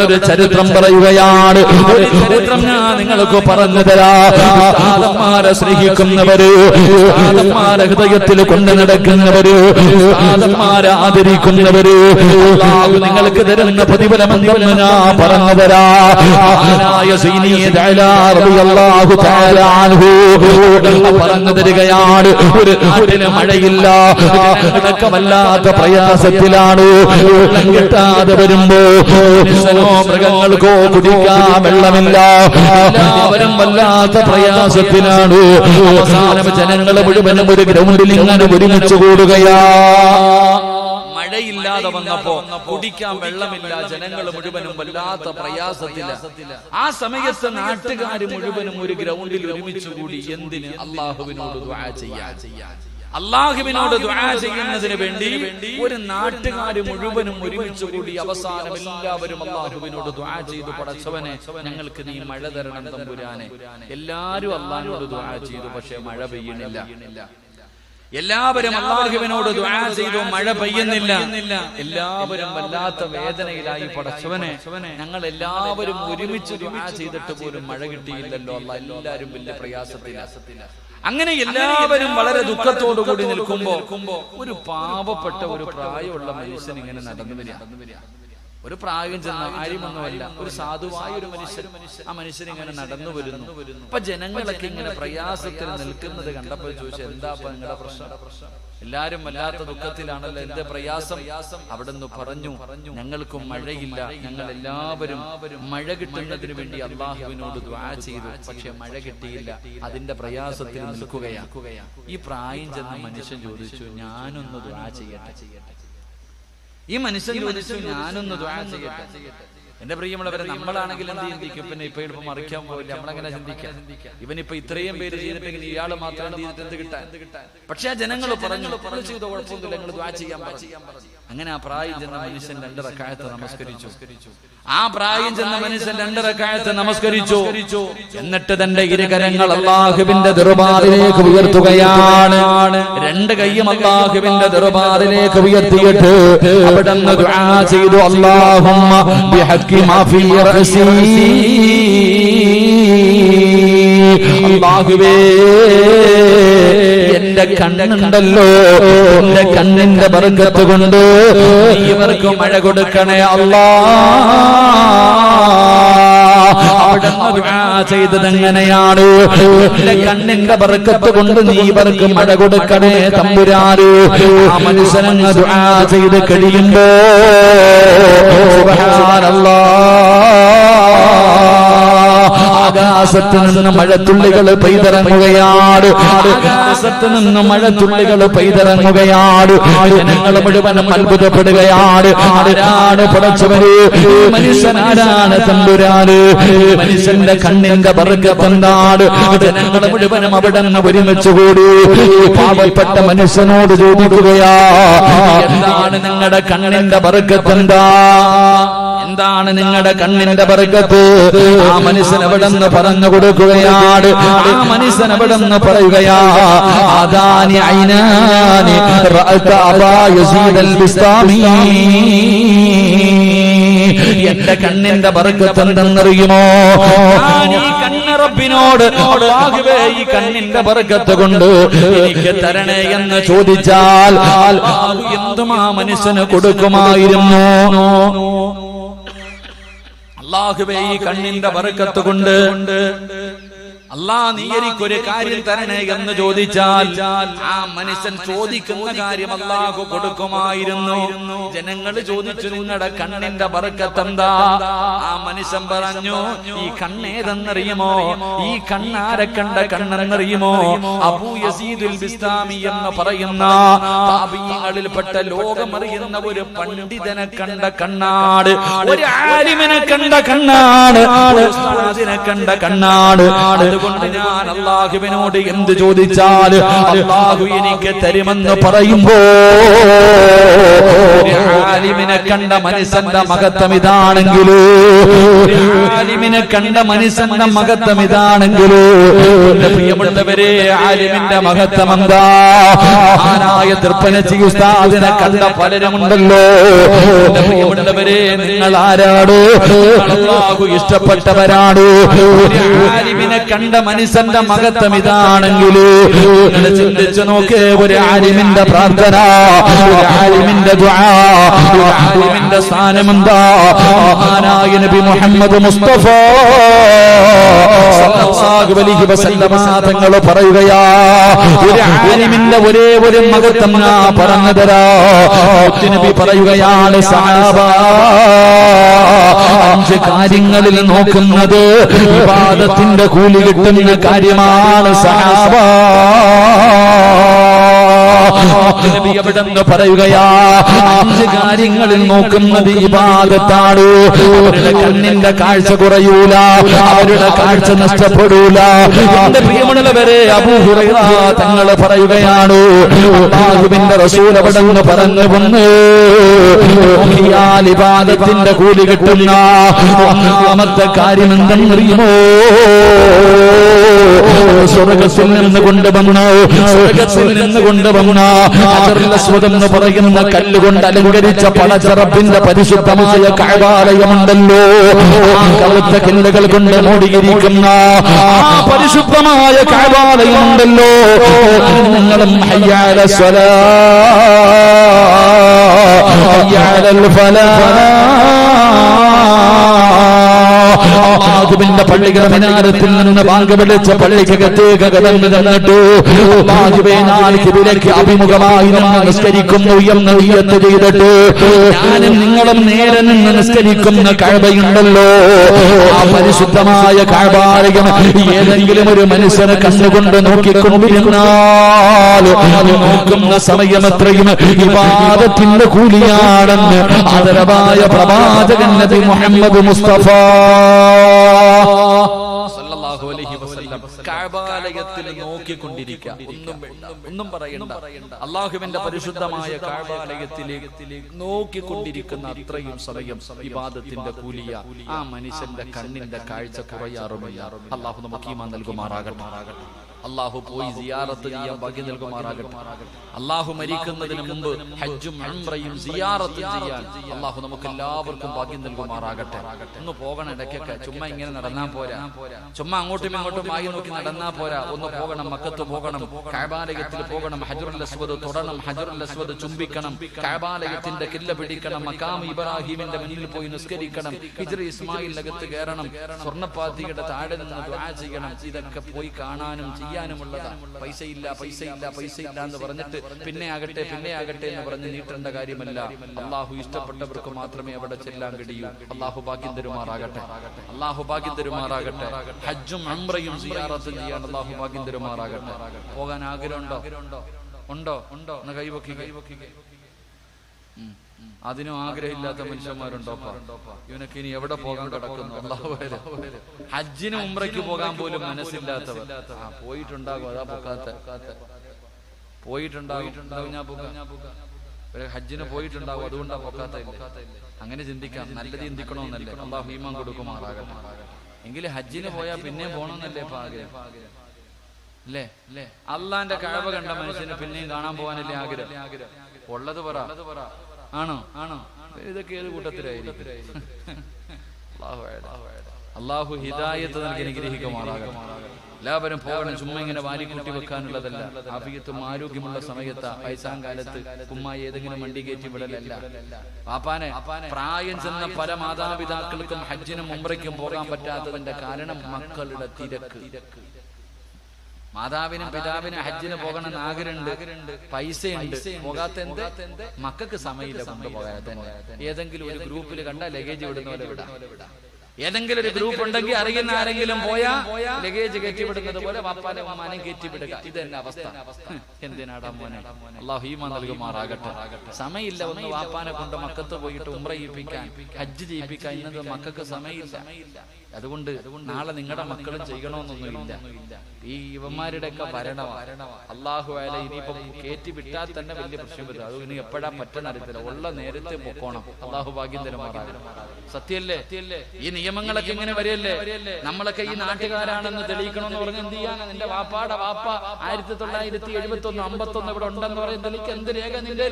ഒരു ചരിത്രം പറയുകയാണ്. ഒരു ചരിത്രം ഞാൻ നിങ്ങൾക്ക് പറഞ്ഞു തരാ. ഉസ്താദന്മാരെ സ്നേഹിക്കുന്നവര്, ഉസ്താദന്മാരെ ഹൃദയത്തിൽ കൊണ്ടു നടക്കുന്നവര്, ഉസ്താദന്മാരെ ആദരിക്കുന്നവര്, അല്ലാഹു നിങ്ങൾക്ക് തരുന്ന പ്രതിഫലമെന്ന് ഞാൻ പറഞ്ഞു തരാ. പറഞ്ഞു തരികയാണ്. ഒരു നാട്ടിന് മഴയില്ല, വല്ലാത്ത പ്രയാസത്തിലാണ്. വെള്ളം കിട്ടാതെ വരുമ്പോ മൃഗങ്ങൾക്കോ കുടിക്കാൻ വെള്ളമില്ല, എല്ലാവരും വല്ലാത്ത പ്രയാസത്തിലാണ്. അവസാനം ജനങ്ങൾ മുഴുവനും ഒരു ഗ്രൗണ്ടിൽ ഇങ്ങനെ ഒരുമിച്ച് കൂടുകയാ. മഴയില്ലാതെ വന്നപ്പോ കുടിക്കാൻ വെള്ളമില്ല, ജനങ്ങൾ മുഴുവനും വല്ലാത്ത പ്രയാസത്തില. ആ സമയത്ത് നാട്ടുകാര് മുഴുവനും ഒരു ഗ്രൗണ്ടിൽ ഒരുമിച്ച് കൂടി. എന്തിന്? അല്ലാഹുവിനോട് ദുആ ചെയ്യാൻ. അല്ലാഹുവിനോട് ദുആ ചെയ്യുന്നതിന് വേണ്ടി ഒരു നാട്ടുകാര് മുഴുവനും ഒരുമിച്ച് കൂടി. അവസാനം എല്ലാവരും അല്ലാഹുവിനോട് ദുആ ചെയ്തു, പടച്ചവനെ ഞങ്ങൾക്ക് നീ മഴ തരണം തമ്പുരാനെ. എല്ലാരും അല്ലാഹുവിനോട് ദുആ ചെയ്തു, പക്ഷെ മഴ പെയ്യണില്ല. എല്ലാവരും അല്ലാഹുവിനോട് ദുആ ചെയ്തു, മഴ പെയ്യുന്നില്ല. എല്ലാവരും വല്ലാത്ത വേദനയിലായി. പടച്ചവനെ, ഞങ്ങൾ എല്ലാവരും ഒരുമിച്ച് ദുആ ചെയ്തിട്ട് പോലും മഴ കിട്ടിയില്ലല്ലോ അല്ലാഹ്. എല്ലാവരും വലിയ പ്രയാസത്തിലാണ്. അങ്ങനെ എല്ലാവരും വളരെ ദുഃഖത്തോടു കൂടി നിൽക്കുമ്പോ ഒരു പാവപ്പെട്ട ഒരു പ്രായമുള്ള മനുഷ്യൻ ഇങ്ങനെ നടന്നു വരിക. ഒരു പ്രായം ചെന്ന ആര്യമൊന്നുമല്ല, ഒരു സാധുവായ ഒരു മനുഷ്യൻ. ആ മനുഷ്യൻ ഇങ്ങനെ നടന്നു വരുന്നു. അപ്പൊ ജനങ്ങളൊക്കെ ഇങ്ങനെ പ്രയാസത്തിൽ നിൽക്കുന്നത് കണ്ടപ്പോൾ ചോദിച്ചു, എന്താ നിങ്ങളുടെ പ്രശ്നം? എല്ലാരും വല്ലാത്ത ദുഃഖത്തിലാണല്ലോ, എന്റെ പ്രയാസം? അവിടുന്ന് പറഞ്ഞു, ഞങ്ങൾക്കും മഴയില്ല, ഞങ്ങൾ എല്ലാവരും മഴ കിട്ടുന്നതിന് വേണ്ടി അല്ലാഹുവിനോട് ദുആ ചെയ്തു, പക്ഷെ മഴ കിട്ടിയില്ല, അതിന്റെ പ്രയാസത്തിൽ നിൽക്കുകയാണ്. ഈ പ്രായം ചെന്ന മനുഷ്യൻ ചോദിച്ചു, ഞാനൊന്ന് ദുആ ചെയ്യട്ടെ. ഈ മനുഷ്യൻ ചോദിച്ചു, ഞാനൊന്ന് ദുആ ചെയ്യട്ടെ. എന്റെ പ്രിയമുള്ളവരെ, നമ്മളാണെങ്കിൽ എന്ത് ചിന്തിക്കും? പിന്നെ ഇപ്പൊ എളുപ്പം മറിക്കാൻ പോയില്ല, നമ്മളെങ്ങനെ ചിന്തിക്കാം? ഇവനിപ്പോ ഇത്രയും പേര് ചെയ്തിട്ടെങ്കിൽ ഇയാള് മാത്രം ചെയ്തിട്ട് എന്ത് കിട്ടാൻ? പക്ഷെ ആ ജനങ്ങൾ പറഞ്ഞു, ചെയ്തോ കുഴപ്പമൊന്നുമില്ല, നിങ്ങൾ ദുആ ചെയ്യാൻ പറഞ്ഞു. അങ്ങനെ ആ പ്രായം ചെന്ന മനുഷ്യൻ 2 റക്അത്ത് നമസ്കരിച്ചു. ആ പ്രായം ചെന്ന മനുഷ്യൻ 2 റക്അത്ത് നമസ്കരിച്ചു. എന്നിട്ട് തന്റെ ഇരുകരങ്ങൾ അല്ലാഹുവിന്റെ ദർബാറിലേക്ക് ഉയർത്തുകയാണ്. 2 കൈയും അല്ലാഹുവിന്റെ ദർബാറിലേക്ക് ഉയർത്തിയിട്ട് അവിടുന്ന് ദുആ ചെയ്തു, അല്ലാഹുമ്മ ബിഹഖി മാ ഫീ റഅസി. അല്ലാഹുവേ, എന്റെ കണ്ണുണ്ടല്ലോ, എന്റെ കണ്ണിന്റെ ബർക്കത്ത് കൊണ്ട് നീ ഇവർക്ക് മഴ കൊടുക്കണേ അല്ലാഹ്. അവിടുന്ന് ദുആ ചെയ്തത് എങ്ങനെയാണ്? എന്റെ കണ്ണിന്റെ ബർക്കത്ത് കൊണ്ട് നീ ഇവർക്ക് മഴ കൊടുക്കണേ തമ്പുരാന്. ആ മനുഷ്യനങ്ങ് ദുആ ചെയ്ത് കഴിയുമ്പോ സുബ്ഹാനല്ലാഹ്, ആകാശത്ത് നിന്ന് മഴത്തുള്ളികൾ പെയ്തിറങ്ങുകയാണ്. ആകാശത്ത് നിന്ന് മഴത്തുള്ളികൾ പെയ്തിറങ്ങുകയാണ്. ജനങ്ങൾ മുഴുവനും അത്ഭുതപ്പെടുകയാണ്. ആരാണ് പടച്ചവര്? മനുഷ്യനാരാണ് തമ്പുരാന്? മനുഷ്യന്റെ കണ്ണിന്റെ ബർക്കത്ത് എന്താണ്? ജനങ്ങൾ മുഴുവനും അവിടെ നിന്ന് ഒരുമിച്ച് കൂടി പാവപ്പെട്ട മനുഷ്യനോട് ചോദിക്കുകയാ, എന്താണ് നിങ്ങളുടെ കണ്ണിന്റെ ബർക്കത്ത്? എന്താണ് നിങ്ങളുടെ കണ്ണിന്റെ ബർക്കത്ത്? ആ മനുഷ്യൻ അവിടെ നിന്ന് പറഞ്ഞു കൊടുക്കുകയാണ്. ആ മനുഷ്യൻ അവിടെ നിന്ന് പറയുകയാ, അദാനി ഐനാനി റഅത അബാ യസീദ് അൽ ബിസ്താമി. എന്റെ കണ്ണിന്റെ ബർക്കത്ത് എന്തെന്നറിയുമോ? ഞാൻ ഈ കണ്ണ് റബ്ബിനോട് അല്ലാഹുവേ ഈ കണ്ണിന്റെ ബർക്കത്ത് കൊണ്ട് എനിക്ക് തരണേ എന്ന് ചോദിച്ചാൽ എന്തും ആ മനുഷ്യന് കൊടുക്കുമായിരുന്നു. അല്ലാഹുവേ ഈ കണ്ണിന്റെ ബർക്കത്ത് കൊണ്ട് അല്ലാഹ് നീ എനിക്കൊരു കാര്യം തരണേ എന്ന് ചോദിച്ചാൽ ആ മനുഷ്യൻ ചോദിക്കുന്ന കാര്യം അല്ലാഹു കൊടുക്കുമായിരുന്നു. ജനങ്ങൾ ചോദിച്ചു, നിങ്ങളുടെ കണ്ണിന്റെ ബർക്കത്ത് എന്താ? ആ മനുഷ്യൻ പറഞ്ഞു, ഈ കണ്ണേതെന്നറിയുമോ? ഈ കണ്ണാരെ കണ്ട കണ്ണെന്നറിയുമോ? അബൂ യസീദുൽ ബിസ്താമി എന്ന് പറയുന്ന താബീങ്ങളിൽപ്പെട്ട ലോകമറിയുന്ന ഒരു പണ്ഡിതനെ കണ്ട കണ്ണാട്, ഒരു ആലിമിനെ കണ്ട കണ്ണാട്, ഒരു ഉസ്താദിനെ കണ്ട കണ്ണാട്. അതുകൊണ്ട് ഞാൻ അല്ലാഹുവിനോട് എന്ത് ചോദിച്ചാൽ അല്ലാഹു എനിക്ക് തരുമെന്ന് പറയുമ്പോ ആലിമിനെ കണ്ട മനുഷ്യന്റെ മഹത്വം ഇതാണെങ്കിലോ, ആലിമിനെ കണ്ട മനുഷ്യന്റെ മഹത്വം ഇതാണെങ്കിലോ, പ്രിയമുള്ളവരെ ആലിമിന്റെ മഹത്വം എന്താ? ആനായ തൃപ്പനച്ചി ഉസ്താദിനെ കണ്ട പലരുമുണ്ടല്ലോ. പ്രിയമുള്ളവരെ നിങ്ങൾ ആരാടോ? അല്ലാഹു ഇഷ്ടപ്പെട്ടവരാടോ? ആലിമിനെ കണ്ട മനുഷ്യന്റെ മഹത്വം ഇതാണെങ്കിലോ ചിന്തിച്ചു നോക്ക്. ഒരു ആലിമിന്റെ പ്രാർത്ഥന, ഒരു ആലിമിന്റെ ദുആ, ഒരു ആലിമിന്റെ സ്ഥാനം എന്താ? മഹാനായ നബി മുഹമ്മദ് മുസ്തഫ സല്ലല്ലാഹു അലൈഹി വസല്ലമ തങ്ങൾ പറയുകയാ, ഒരു ആലിമിന്റെ ഒരേ ഒരു മഹത്വം ഞാൻ പറഞ്ഞു തരാ. നബി പറയുകയാണ്, സഹാബ 5 കാര്യങ്ങളിൽ നോക്കുന്നത് ഇബാദത്തിന്റെ കൂലി കിട്ടുന്ന കാര്യമാണ് സഹാബ. നബി അവിടെന്ന് പറയുകയാ, 5 കാര്യങ്ങളിൽ നോക്കുന്നത് ഇബാദത്താണ്. അവരുടെ കണ്ണിന്റെ കാഴ്ച കുറയൂല, അവരുടെ കാഴ്ച നഷ്ടപ്പെടൂല. എന്റെ പ്രിയമുള്ളവരെ, അബൂ ഹുറൈറ തങ്ങൾ പറയുകയാണ്, അല്ലാഹുവിന്റെ റസൂൽ അവിടെന്ന് പറഞ്ഞു വന്ന് ഇബാദത്തിന്റെ കൂലി കിട്ടുന്ന 1ാമത്തെ കാര്യം എന്തെന്നറിയുമോ? സ്വർഗത്തിൽ നിന്ന് കൊണ്ടുവന്ന ഹജറുൽ അസ്വദ് എന്ന് പറയുന്ന കല്ലുകൊണ്ട് അലങ്കരിച്ച പടച്ച റബ്ബിന്റെ പരിശുദ്ധമായ കഅബാലയമുണ്ടല്ലോ. കറുത്ത കല്ലുകൾ കൊണ്ട് മൂടിയിരിക്കുന്ന ആ പരിശുദ്ധമായ കഅബാലയമുണ്ടല്ലോ. നിങ്ങളും ഹയ്യ അല സ്വലാ ഹയ്യ അലൽ ഫലാഹ് അല്ലാഹുവിന്റെ പള്ളിയുടെ മിനാരത്തിൽ നിന്ന് ബാങ്ക് വിളിച്ച പള്ളിക്കകത്തേക്ക് കടന്നു ചെന്നിട്ടു അല്ലാഹുവേ ഞാൻ ഖിബിലയ്ക്ക് അഭിമുഖമായി നിന്ന് നിസ്കരിക്കുന്നു എന്ന് നിയ്യത്ത് ചെയ്തിട്ട് ഞാനും നിങ്ങളും നേരെ നിന്ന് നിസ്കരിക്കുന്ന കഅബയുണ്ടല്ലോ, ആ പരിശുദ്ധമായ കഅബാലയം ഏതെങ്കിലും ഒരു മനുഷ്യനെ കണ്ണുകൊണ്ട് നോക്കിക്കൊണ്ടിരുന്നാൽ നോക്കുന്ന സമയം എത്രയും ഇബാദത്തിന്റെ കൂലിയാണെന്ന് ആദരവായ പ്രവാചകൻ നബി മുഹമ്മദ് മുസ്തഫ സല്ലല്ലാഹു അലൈഹി വസല്ലം കഅബാലയത്തിൽ നോക്കിക്കൊണ്ടിരിക്കുക. ഒന്നും പറയണ്ട. അല്ലാഹുവിന്റെ പരിശുദ്ധമായ കഅബാലയത്തിലേക്ക് നോക്കിക്കൊണ്ടിരിക്കുന്ന അത്രയും സമയം ഇബാദത്തിന്റെ കൂലിയ. ആ മനുഷ്യന്റെ കണ്ണിന്റെ കാഴ്ച കുറയാറുമില്ല. അല്ലാഹു നമുക്ക് ഈമാൻ നൽകുമാറാകട്ടെ. അല്ലാഹു പോയി സിയാറത്ത് ചെയ്യാൻ ഭാഗ്യം നൽകുമാറാകട്ടെ. അല്ലാഹു മരിക്കുന്നതിന് മുമ്പ് ഹജ്ജും ഉംറയും സിയാറത്ത് ചെയ്യാൻ അല്ലാഹു നമുക്ക് എല്ലാവർക്കും ഭാഗ്യം നൽകുമാറാകട്ടെ. ഒന്ന് പോകണം ഇടയ്ക്കൊക്കെ. ചുമ്മാ ഇങ്ങനെ നടന്നാ പോരാ, ചുമ്മാ അങ്ങോട്ടും ഇങ്ങോട്ടും ആയി നോക്കി നടന്നാ പോരാ. ഒന്ന് പോകണം, മക്കത്ത് പോകണം, കഅബാലയത്തിൽ പോകണം, ഹജറുൽ അസ്വദ് തൊടണം, ഹജറുൽ അസ്വദ് ചുംബിക്കണം, കഅബാലയത്തിന്റെ കില്ല പിടിക്കണം, മഖാം ഇബ്രാഹിമിന്റെ മുന്നിൽ പോയി നിസ്കരിക്കണം, ഹിജ്റ ഇസ്മായിലിനകത്ത് കയറണം, സ്വർണ്ണപ്പാത്തിയുടെ താഴെ നിന്ന് ദുആ ചെയ്യണം. ഇതൊക്കെ പോയി കാണാനും ചെയ്യാനുമുള്ളതാണ്. പൈസ ഇല്ല എന്ന് പറഞ്ഞിട്ട് പിന്നെ ആകട്ടെ എന്ന് പറഞ്ഞ് നീട്ടേണ്ട കാര്യമല്ല. അള്ളാഹു ഇഷ്ടപ്പെട്ടവർക്ക് മാത്രമേ അവിടെ ചെല്ലാൻ കഴിയൂ. അള്ളാഹു ഭാഗ്യം തരുമാറാകട്ടെ. ഹജ്ജും ഉംറയും സിയാറത്തും ചെയ്യാൻ അള്ളാഹു ഭാഗ്യം തരുമാറാകട്ടെ. പോകാൻ ആഗ്രഹമുണ്ടോ? എന്ന് കൈവക്കി. അതിനും ആഗ്രഹമില്ലാത്ത മനുഷ്യന്മാരുണ്ടോപ്പാ? ഇവനൊക്കെ ഇനി എവിടെ പോകാൻ കിടക്കുന്നു? അള്ളാഹു ഹജ്ജിനും ഉംറയ്ക്ക് പോകാൻ പോലും മനസ്സില്ലാത്തവർ പോയിട്ടുണ്ടാകും. അതാ പോയിട്ടുണ്ടാകും. ഞാൻ ഹജ്ജിന് പോയിട്ടുണ്ടാകും, അതുകൊണ്ടാ പൊക്കാത്ത. അങ്ങനെ ചിന്തിക്കാം. നല്ലത് ചിന്തിക്കണമെന്നല്ലേ? അള്ളാഹു ഈമാൻ കൊടുക്കുമാറാകട്ടെ. എങ്കിലും ഹജ്ജിന് പോയാൽ പിന്നെയും പോകണമെന്നല്ലേ ഇപ്പൊ ആഗ്രഹം? അല്ലേ? അള്ളാന്റെ കഅബ കണ്ട മനുഷ്യന് പിന്നെയും കാണാൻ പോകാനല്ലേ ആഗ്രഹം? ഉള്ളത് പറ. ആണോ? ഇതൊക്കെ ഏത് കൂട്ടത്തിലായിരിക്കും? അള്ളാഹു ഹിദായത്ത് നൽകി അനുഗ്രഹിക്കുമാറാകട്ടെ. എല്ലാവരും പോകണം. ചുമ്മാ ഇങ്ങനെ വാരിക്കൂട്ടി വെക്കാനുള്ളതല്ല. ആഫിയത്തും ആരോഗ്യമുള്ള സമയത്ത് വയസ്സാം കാലത്ത് ഉമ്മ ഏതെങ്കിലും വണ്ടി കയറ്റി വിടലല്ല. പാപ്പാനെ പ്രായം ചെന്ന പല മാതാപിതാക്കൾക്കും ഹജ്ജിനും ഉംറയ്ക്കും പോകാൻ പറ്റാത്തതിന്റെ കാരണം മക്കളുടെ തിരക്ക്. മാതാവിനും പിതാവിനും ഹജ്ജിന് പോകണമെന്ന് ആഗ്രഹമുണ്ട്, പൈസയുണ്ട്, പോകാത്ത എന്ത്? മക്കൾക്ക് സമയമില്ല കൊണ്ടുപോകാൻ തന്നെ. ഏതെങ്കിലും ഒരു ഗ്രൂപ്പിൽ കണ്ട ലഗേജ് വിടുന്ന പോലെ വിടാം. ഏതെങ്കിലും ഒരു ഗ്രൂപ്പ് ഉണ്ടെങ്കിൽ അറിയുന്ന ആരെങ്കിലും പോയാ ലഗേജ് കയറ്റിവിടുന്നത് പോലെ വാപ്പാനെ ഉമ്മാനെ കയറ്റിവിടുക. ഇത് തന്നെ അവസ്ഥ. എന്തിനാടാ മോനെ? അല്ലാഹു ഈമാൻ നൽകുമാറാകട്ടെ. സമയമില്ല ഒന്ന് വാപ്പാനെ കൊണ്ട് മക്കത്ത് പോയിട്ട് ഉംറ ചെയ്യിപ്പിക്കാൻ, ഹജ്ജ് ചെയ്യിപ്പിക്കാൻ. ഇന്നത് മക്കൾക്ക് സമയമില്ല. അതുകൊണ്ട് നാളെ നിങ്ങളുടെ മക്കളും ചെയ്യണമെന്നൊന്നുമില്ല. ഈ യുവന്മാരുടെ ഒക്കെ ഭരണമാണ്. അള്ളാഹു അല ഇനിയിപ്പം കയറ്റി വിട്ടാൽ തന്നെ വലിയ പ്രശ്നം വരും. അത് ഇനി എപ്പോഴാ പറ്റുന്ന അറിയത്തില്ല. ഉള്ള നേരത്തെ പൊക്കോണം. അള്ളാഹു ഭാഗ്യം തരുമാറാകട്ടെ. സത്യല്ലേ? ഈ നിയമങ്ങളൊക്കെ ഇങ്ങനെ വരികയല്ലേ? നമ്മളൊക്കെ ഈ നാട്ടുകാരാണെന്ന് തെളിയിക്കണമെന്ന് പറഞ്ഞ് എന്ത് ചെയ്യാനാ? നിന്റെ വാപ്പാടെ വാപ്പ 1971 51 ഇവിടെ ഉണ്ടെന്ന് പറയും. തെളിക്ക് എന്ത് രേഖ നിന്റെ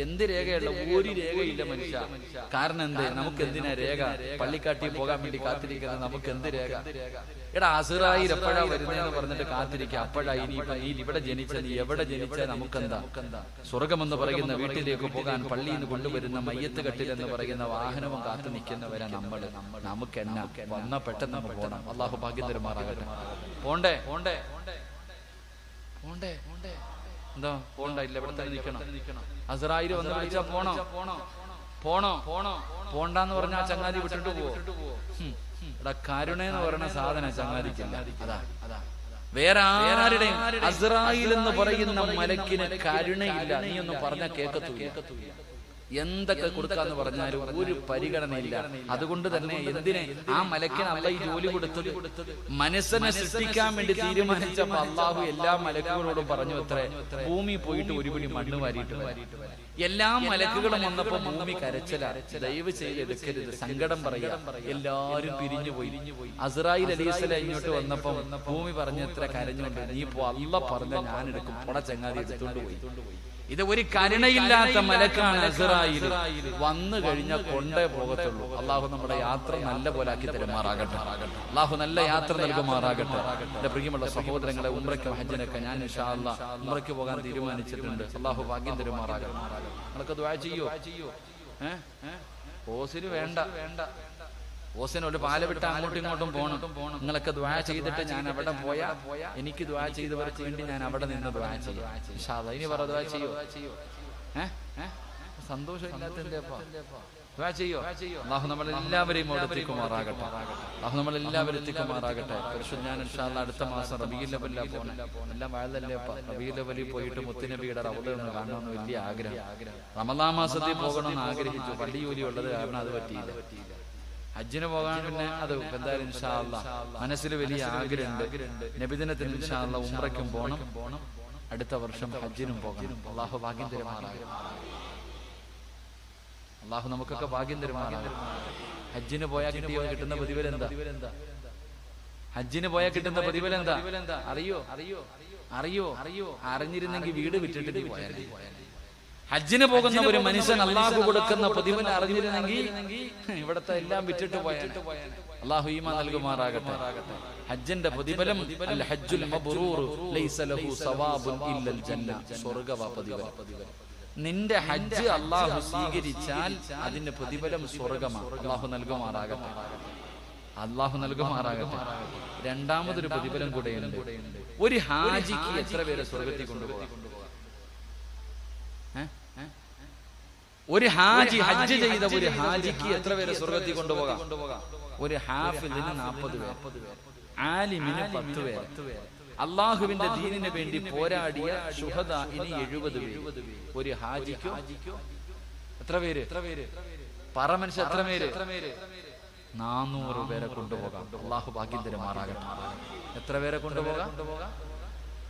എന്ത് രേഖയുള്ള? ഒരു രേഖയില്ല മനുഷ്യ. കാരണം എന്ത്? നമുക്ക് എന്തിനാ രേഖ? പള്ളിക്കാട്ടി പോകാൻ വേണ്ടി കാത്തിരിക്കുന്നത് നമുക്ക് എന്ത് രേഖ? എടാ അസ്റായീൽ എപ്പോഴാ വരുന്നതെന്ന് പറഞ്ഞിട്ട് കാത്തിരിക്കുക. അപ്പോഴാ ഇനി ഇവിടെ ജനിച്ച നീ എവിടെ ജനിച്ചാൽ നമുക്കെന്താ? സ്വർഗമെന്ന് പറയുന്ന വീട്ടിലേക്ക് പോകാൻ പള്ളിയിൽ നിന്ന് കൊണ്ടുവരുന്ന മയ്യത്ത് കട്ടിൽ എന്ന് പറയുന്ന വാഹനവും കാത്തു നിൽക്കുന്നവരെ നമുക്ക് എന്നാ വന്ന പെട്ടെന്ന് നമുക്ക് പോകണം. അള്ളാഹു ഭാഗ്യം തരുമാറാകട്ടെ. പോണ്ടേ? എന്താ പോണ്ട? ഇല്ല, ഇവിടെ തന്നെ നിൽക്കണം. അസ്റായീൽ വന്ന് വിളിച്ചാ പോണ്ടാന്ന് പറഞ്ഞാൽ ചങ്ങാതി വിട്ടിട്ട് പോവോ? ഇവിടെ കരുണയെന്ന് പറയുന്ന സാധനം ചങ്ങാതിക്കില്ല. അതാ വേറെ ആരുടെയും അസ്റായീൽ എന്ന് പറയുന്ന മലക്കിന് കരുണയില്ല. നീ ഒന്നും പറഞ്ഞാൽ കേൾക്കത്തില്ല. എന്തൊക്കെ കൊടുക്കാന്ന് പറഞ്ഞാലും ഒരു പരിഗണനയില്ല. അതുകൊണ്ട് തന്നെ എന്തിനെ ആ മലക്കിന് അള്ളാഹു ഈ ജോലി കൊടുത്തത്? മനസ്സിനെ സൃഷ്ടിക്കാൻ വേണ്ടി തീരുമാനിച്ചപ്പോ അള്ളാഹു എല്ലാ മലക്കുകളോടും പറഞ്ഞു അത്രേ, ഭൂമി പോയിട്ട് ഒരു പിടി മണ്ണ് വാരിയിട്ട് വരാം. എല്ലാ മലക്കുകളും വന്നപ്പോ ഭൂമി കരച്ചില. ദയവ് ചെയ്ത് എടുക്കരുത്, സങ്കടം പറയാ. എല്ലാരും പിരിഞ്ഞു പോയി. അസ്റായീൽ അലൈഹിസ്സലാം ഇങ്ങോട്ട് വന്നപ്പോ ഭൂമി പറഞ്ഞത്ര കരഞ്ഞോണ്ട്, നീ പോ, അള്ളാഹ് പറഞ്ഞ ഞാൻ എടുക്കും, പൊട ചങ്ങാതി എടുത്തോണ്ട് പോയി. ഇത് ഒരു കരുണയില്ലാത്ത മലക്കാണ് അസ്റായീൽ. വന്നു കഴിഞ്ഞാൽ കൊണ്ടേ പോകത്തുള്ളൂ. അള്ളാഹു നമ്മുടെ യാത്ര നല്ല പോലെ ആക്കി തരുമാറാകട്ടെ. അള്ളാഹു നല്ല യാത്ര നൽകുമാറാകട്ടെ. എന്റെ പ്രിയമുള്ള സഹോദരങ്ങളെ, ഉംറയ്ക്കും ഹജ്ജിനൊക്കെ ഞാൻ ഇൻഷാ അല്ലാഹ് ഉംറയ്ക്ക് പോകാൻ തീരുമാനിച്ചിട്ടുണ്ട്. അള്ളാഹു ഭാഗ്യം തരുമാറാകട്ടെ. നിങ്ങളൊക്കെ ദുആ ചെയ്യോ? ഓസിന് വേണ്ട, ഓസിനോട് പാല വിട്ട് അങ്ങോട്ടും ഇങ്ങോട്ടും പോകണം. നിങ്ങളൊക്കെ ദുആ ചെയ്തിട്ട് ഞാൻ അവിടെ പോയാ എനിക്ക് ദുആ ചെയ്തവർക്ക് വേണ്ടി ഞാൻ അവിടെ നിന്ന് ദുആ ചെയ്യാം ഇൻഷാ അല്ലാഹ്. ഇനി പറ, ദുആ ചെയ്യോ? സന്തോഷം ഇല്ലാത്തതിന്റെ ദുആ ചെയ്യോ? അല്ലാഹു നമ്മളെല്ലാവരെയും അവിടെ എത്തിക്കുമാറാകട്ടെ. ഞാൻ ഇൻഷാ അല്ലാഹ് അടുത്ത മാസം റബീഉൽ അവ്വലിലാ പോണേ. എല്ലാം വാഴല്ലേ റബീഉൽ അവ്വലിൽ പോയിട്ട് മുത്തുനബിയുടെ റൗള ഒന്ന് കാണണമെന്ന് വലിയ ആഗ്രഹം. റമളാൻ മാസത്തിൽ പോകണമെന്ന് ആഗ്രഹിച്ചു. പള്ളി ജോലി ഉള്ളത് കാരണം അത് പറ്റിയില്ല. ഹജ്ജിന് പോകാൻ പിന്നെ അത് എന്തായാലും ഇൻഷാ അല്ലാഹ് മനസ്സിൽ വലിയ ആഗ്രഹമുണ്ട്. നബിദിനത്തിന് ഇൻഷാ അല്ലാഹ് ഉംറയ്ക്കും പോകണം. അടുത്ത വർഷം ഹജ്ജിനും പോകണം. അള്ളാഹു ഭാഗ്യം തരുമാറാകട്ടെ. അള്ളാഹു നമുക്കൊക്കെ ഭാഗ്യം തരുമാറാകട്ടെ. ഹജ്ജിന് പോയാൽ കിട്ടുന്ന പ്രതിഫലം എന്താ? ഹജ്ജിന് പോയാൽ കിട്ടുന്ന പ്രതിഫലം എന്താ അറിയോ? അറിഞ്ഞിരുന്നെങ്കിൽ വീട് വിട്ടിട്ട് പോയാലേ. ഹജ്ജിന് പോകുന്ന ഒരു മനുഷ്യൻ അള്ളാഹു കൊടുക്കുന്ന പ്രതിഫലം അറിഞ്ഞിരുന്നെങ്കിൽ ഇവിടത്തെ എല്ലാം വിറ്റിട്ട് പോയാൽ. അള്ളാഹു ഈമാൻ നൽകുമാറാകട്ടെ. ഹജ്ജിന്റെ പ്രതിഫലം അൽ ഹജ്ജുൽ മബ്റൂർ ലൈസ ലഹു സവാബുൻ ഇല്ലൽ ജന്ന. സ്വർഗ്ഗവാ പ്രതിഫലം. നിന്റെ ഹജ്ജ് അള്ളാഹു സ്വീകരിച്ചാൽ അതിന്റെ പ്രതിഫലം സ്വർഗ്ഗമാണ്. അള്ളാഹു നൽകുമാറാകട്ടെ. അള്ളാഹു നൽകുമാറാകട്ടെ. രണ്ടാമതൊരു പ്രതിഫലം കൂടെയുണ്ട്. ഒരു ഹാജിക്ക് എത്ര പേരെ സ്വർഗത്തിൽ കൊണ്ടുപോകാം? ഒരു ഹാജി ഹജ്ജ് ചെയ്ത ഒരു ഹാജിക്ക് എത്ര പേരെ സ്വർഗത്തിൽ കൊണ്ടുപോകാം? ഒരു ഹാഫിദിന് 40 പേർ, ആലിമിന് 10 പേർ, അള്ളാഹുവിന്റെ ദീനിന് വേണ്ടി പോരാടിയ ശുഹദാഇന് 70 പേര്. ഒരു ഹാജിക്കോ എത്ര പേര്? പറ മനുഷ്യ, എത്ര പേര്? 400 പേരെ കൊണ്ടുപോകാം. അള്ളാഹു ഭാഗ്യം തരുമാറാകട്ടെ. എത്ര പേരെ കൊണ്ടുപോകാം?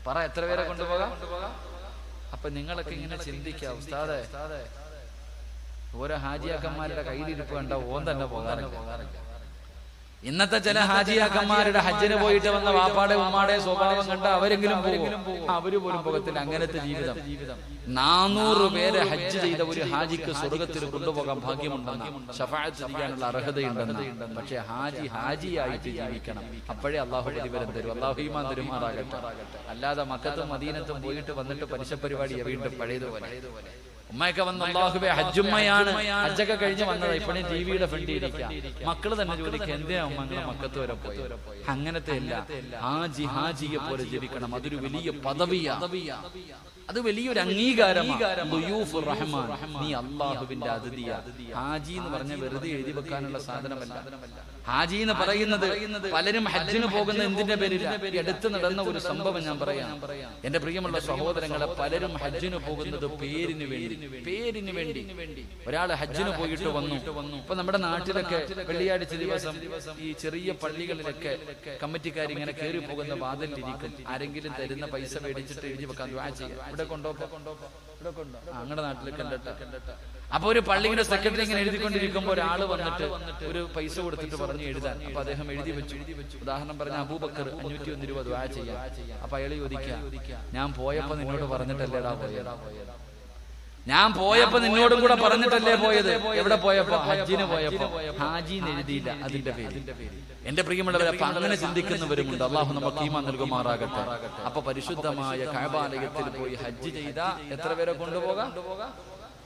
പറ, എത്ര പേരെ കൊണ്ടുപോകാം? അപ്പൊ നിങ്ങളൊക്കെ ഇങ്ങനെ ചിന്തിക്കുക, ഉസ്താദേ ഓരോ ഹാജിയാക്കന്മാരുടെ കയ്യിലിരിപ്പ് കണ്ട ഓൻ തന്നെ പോകാറില്ല. ഇന്നത്തെ ചില ഹാജിയാക്കന്മാരുടെ ഹജ്ജിന് പോയിട്ട് വന്ന വാപ്പാടെ ഉമ്മാടെ സ്വഭാവം കണ്ട അവരെങ്കിലും പോകും, അവര് പോലും പോകത്തില്ല. അങ്ങനത്തെ ജീവിതം. 400 പേരെ ഹജ്ജ് ചെയ്ത ഒരു ഹാജിക്ക് സ്വർഗത്തിൽ കൊണ്ടുപോകാൻ ഭാഗ്യമുണ്ടെന്ന, ശഫാഅത്ത് ചെയ്യാനുള്ള അർഹതയുണ്ടെന്ന. പക്ഷെ ഹാജിയായിട്ട് ജീവിക്കണം. അപ്പോഴേ അള്ളാഹു പ്രതിഫലം തരും. അള്ളാഹു ഈമാൻ തരുമാറാകട്ടെ. അല്ലാതെ മക്കത്തും മദീനത്തും പോയിട്ട് വന്നിട്ട് പലിശ പരിപാടി വീണ്ടും പഴയതുപോലെ. ഉമ്മയൊക്കെ വന്ന് അല്ലാഹുവേ ഹജ്ജുമ്മയാണ്, ഹജ്ജൊക്കെ കഴിഞ്ഞ് വന്നത്, ഇപ്പോഴും ടിവിയുടെ ഫ്രണ്ടിൽ ഇരിക്കുക. മക്കള് തന്നെ ചോദിക്കുക, എന്തിനാ ഉമ്മ അങ്ങനെ മക്കത്ത് വരെ പോയി? അങ്ങനത്തെ അല്ല. ഹാജിയെ പോലെ ജീവിക്കണം. അതൊരു വലിയ പദവിയാ, അത് വലിയൊരു അംഗീകാരമാണ്. നീ അള്ളാഹുവിന്റെ അതിഥിയാ. ഹാജി എന്ന് പറഞ്ഞ വെറുതെ എഴുതി വെക്കാനുള്ള സാധനമല്ല. ഹാജി എന്ന് പറയുന്നത് പലരും ഹജ്ജിന് പോകുന്ന എന്തിന്റെ പേരില്ല. അടുത്ത് നടന്ന ഒരു സംഭവം ഞാൻ പറയാം. എന്റെ പ്രിയമുള്ള സഹോദരങ്ങളെ, പലരും ഹജ്ജിന് പോകുന്നത് പേരിന് വേണ്ടി. ഒരാൾ ഹജ്ജിന് പോയിട്ട് വന്നു. ഇപ്പൊ നമ്മുടെ നാട്ടിലൊക്കെ വെള്ളിയാഴ്ച ദിവസം ഈ ചെറിയ പള്ളികളിലൊക്കെ കമ്മിറ്റിക്കാർ ഇങ്ങനെ കയറി പോകുന്ന വാതിലിരിക്കും. ആരെങ്കിലും തരുന്ന പൈസ മേടിച്ചിട്ട് എഴുതി വെക്കാൻ ദുആ ചെയ്യാം. ഇവിടെ കൊണ്ടോ അങ്ങടെ നാട്ടിലൊക്കെ കണ്ടിട്ട്. അപ്പൊ ഒരു പള്ളിയുടെ സെക്രട്ടറി ഇങ്ങനെ എഴുതിക്കൊണ്ടിരിക്കുമ്പോ ഒരാള് വന്നിട്ട് ഒരു പൈസ കൊടുത്തിട്ട് പറഞ്ഞു എഴുതാൻ. അപ്പൊ അദ്ദേഹം എഴുതി വെച്ചു. ഉദാഹരണം പറഞ്ഞ അബൂബക്കർ 501 രൂപ ദുആ ചെയ്യാം. അപ്പൊ അയാൾ ചോദിക്കുക, ഞാൻ പോയപ്പോ നിന്നോട് പറഞ്ഞിട്ടല്ലേടാ പോയത്? ഞാൻ പോയപ്പോ നിന്നോടും കൂടെ പറഞ്ഞിട്ടല്ലേ പോയത്? എവിടെ പോയപ്പോ? ഹജ്ജിന് പോയപ്പോ. ഹാജിന്ന് എഴുതിയില്ല, അതിന്റെ പേര്. എന്റെ പ്രിയമുള്ളവരെ, അപ്പൊ അങ്ങനെ ചിന്തിക്കുന്നവരുമുണ്ട്. അള്ളാഹു നമുക്ക് ഈമാൻ നൽകുമാറാകട്ടെ. അപ്പൊ പരിശുദ്ധമായ കഅബാലയത്തിൽ പോയി ഹജ്ജ് ചെയ്ത എത്ര പേരെ കൊണ്ടുപോകാം?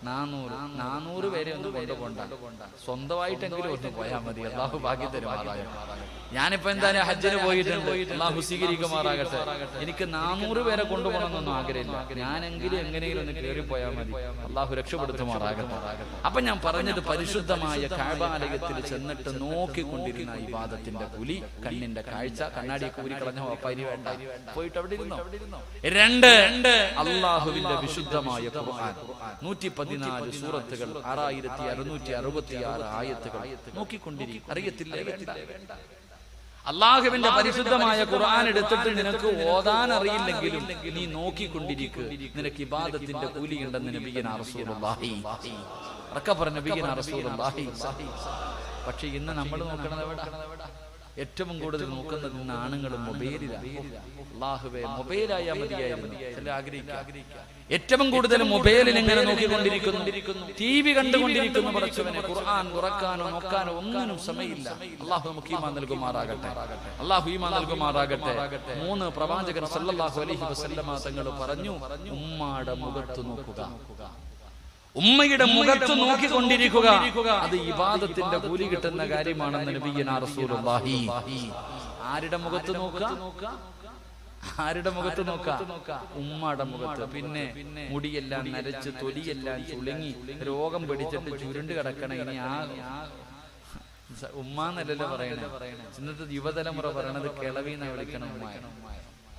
400 പേരെ ഒന്നും കൊണ്ടുപോകണ്ട. സ്വന്തമായിട്ടെങ്കിലും ഒന്ന് പോയാൽ മതി. അള്ളാഹു ഭാഗ്യം തരുമാറാകട്ടെ. ഞാനിപ്പോ എന്തായാലും ഹജ്ജിന് പോയിട്ടുണ്ട്. അള്ളാഹു സ്വീകരിക്കുമാറാകട്ടെ. എനിക്ക് 400 പേരെ കൊണ്ടുപോകണമെന്നൊന്നും ആഗ്രഹമില്ല. ഞാനെങ്കിലും എങ്ങനെയെങ്കിലും ഒന്ന് കയറി പോയാൽ മതി. അള്ളാഹു രക്ഷപ്പെടുത്തുമാറാകട്ടെ. അപ്പൊ ഞാൻ പറഞ്ഞത്, പരിശുദ്ധമായ കഅബാലയത്തിൽ ചെന്നിട്ട് നോക്കിക്കൊണ്ടിരുന്ന ഇബാദത്തിന്റെ കൂലി, കണ്ണിന്റെ കാഴ്ച, കണ്ണാടി കൂലി കളഞ്ഞ വാപ്പാരി വേണ്ട, പോയിട്ട് അവിടെ ഇരുന്നോ. 2 അള്ളാഹുവിന്റെ വിശുദ്ധമായ ഖുർആൻ, 114 സൂറത്തുകൾ, 6666 ആയത്തുകൾ നോക്കിക്കൊണ്ടിരിക്കും. അറിയത്തില്ലേ? വേണ്ട. അള്ളാഹുവിന്റെ പരിശുദ്ധമായ ഖുർആൻ എടുത്തിട്ട് നിനക്ക് ഓതാൻ അറിയില്ലെങ്കിലും നീ നോക്കിക്കൊണ്ടിരിക്കുക. നിനക്ക് ഇബാദത്തിന്റെ കൂലിയുണ്ടെന്ന് നബിയനാ റസൂലുള്ളാഹി. നബിയനാ റസൂലുള്ളാഹി. പക്ഷെ ഇന്ന് നമ്മൾ നോക്കണത് എവിടെ? ഏറ്റവും കൂടുതൽ നോക്കുന്നത് ഇന്ന് ആണുങ്ങളും മൊബൈലിലാണ്. അല്ലാഹുവേ, മൊബൈലായാൽ മതിയായിരുന്നു ചില ആഗ്രഹിക്കുക. ഏറ്റവും കൂടുതൽ മൊബൈലിൽ ഇങ്ങനെ നോക്കിക്കൊണ്ടിരിക്കുന്നു, TV കണ്ടുകൊണ്ടിരിക്കുന്നു. പഠിച്ചവനെ ഖുർആൻ തുറക്കാനോ നോക്കാനോ ഒന്നിനും സമയമില്ല. അള്ളാഹു നമുക്ക് ഈമാൻ നൽകുമാറാകട്ടെ. അള്ളാഹു ഈമാൻ നൽകുമാറാകട്ടെ. 3 പ്രവാചകൻ സല്ലല്ലാഹു അലൈഹി വസല്ലമ തങ്ങൾ പറഞ്ഞു, ഉമ്മയുടെ മുഖത്ത് നോക്കുക, ഉമ്മയുടെ മുഖത്ത് നോക്കിക്കൊണ്ടിരിക്കുക, അത് ഇബാദത്തിന്റെ കൂലി കിട്ടുന്ന കാര്യമാണെന്ന് നബിയനാ റസൂലുള്ളാഹി. ആരുടെ മുഖത്ത് നോക്കുക? ആരുടെ മുഖത്ത് നോക്കാം? ഉമ്മയുടെ മുഖത്ത്. പിന്നെ മുടിയെല്ലാം നരച്ച്, തൊലിയെല്ലാം ചുളുങ്ങി, രോഗം പിടിച്ചിട്ട് ചുരുണ്ട് കിടക്കണ. ഇനി ആ ഉമ്മാന്നല്ലല്ലോ പറയണേ. ഇന്നത്തെ യുവതലമുറ പറയണത് കിളവിന്ന് വിളിക്കണം.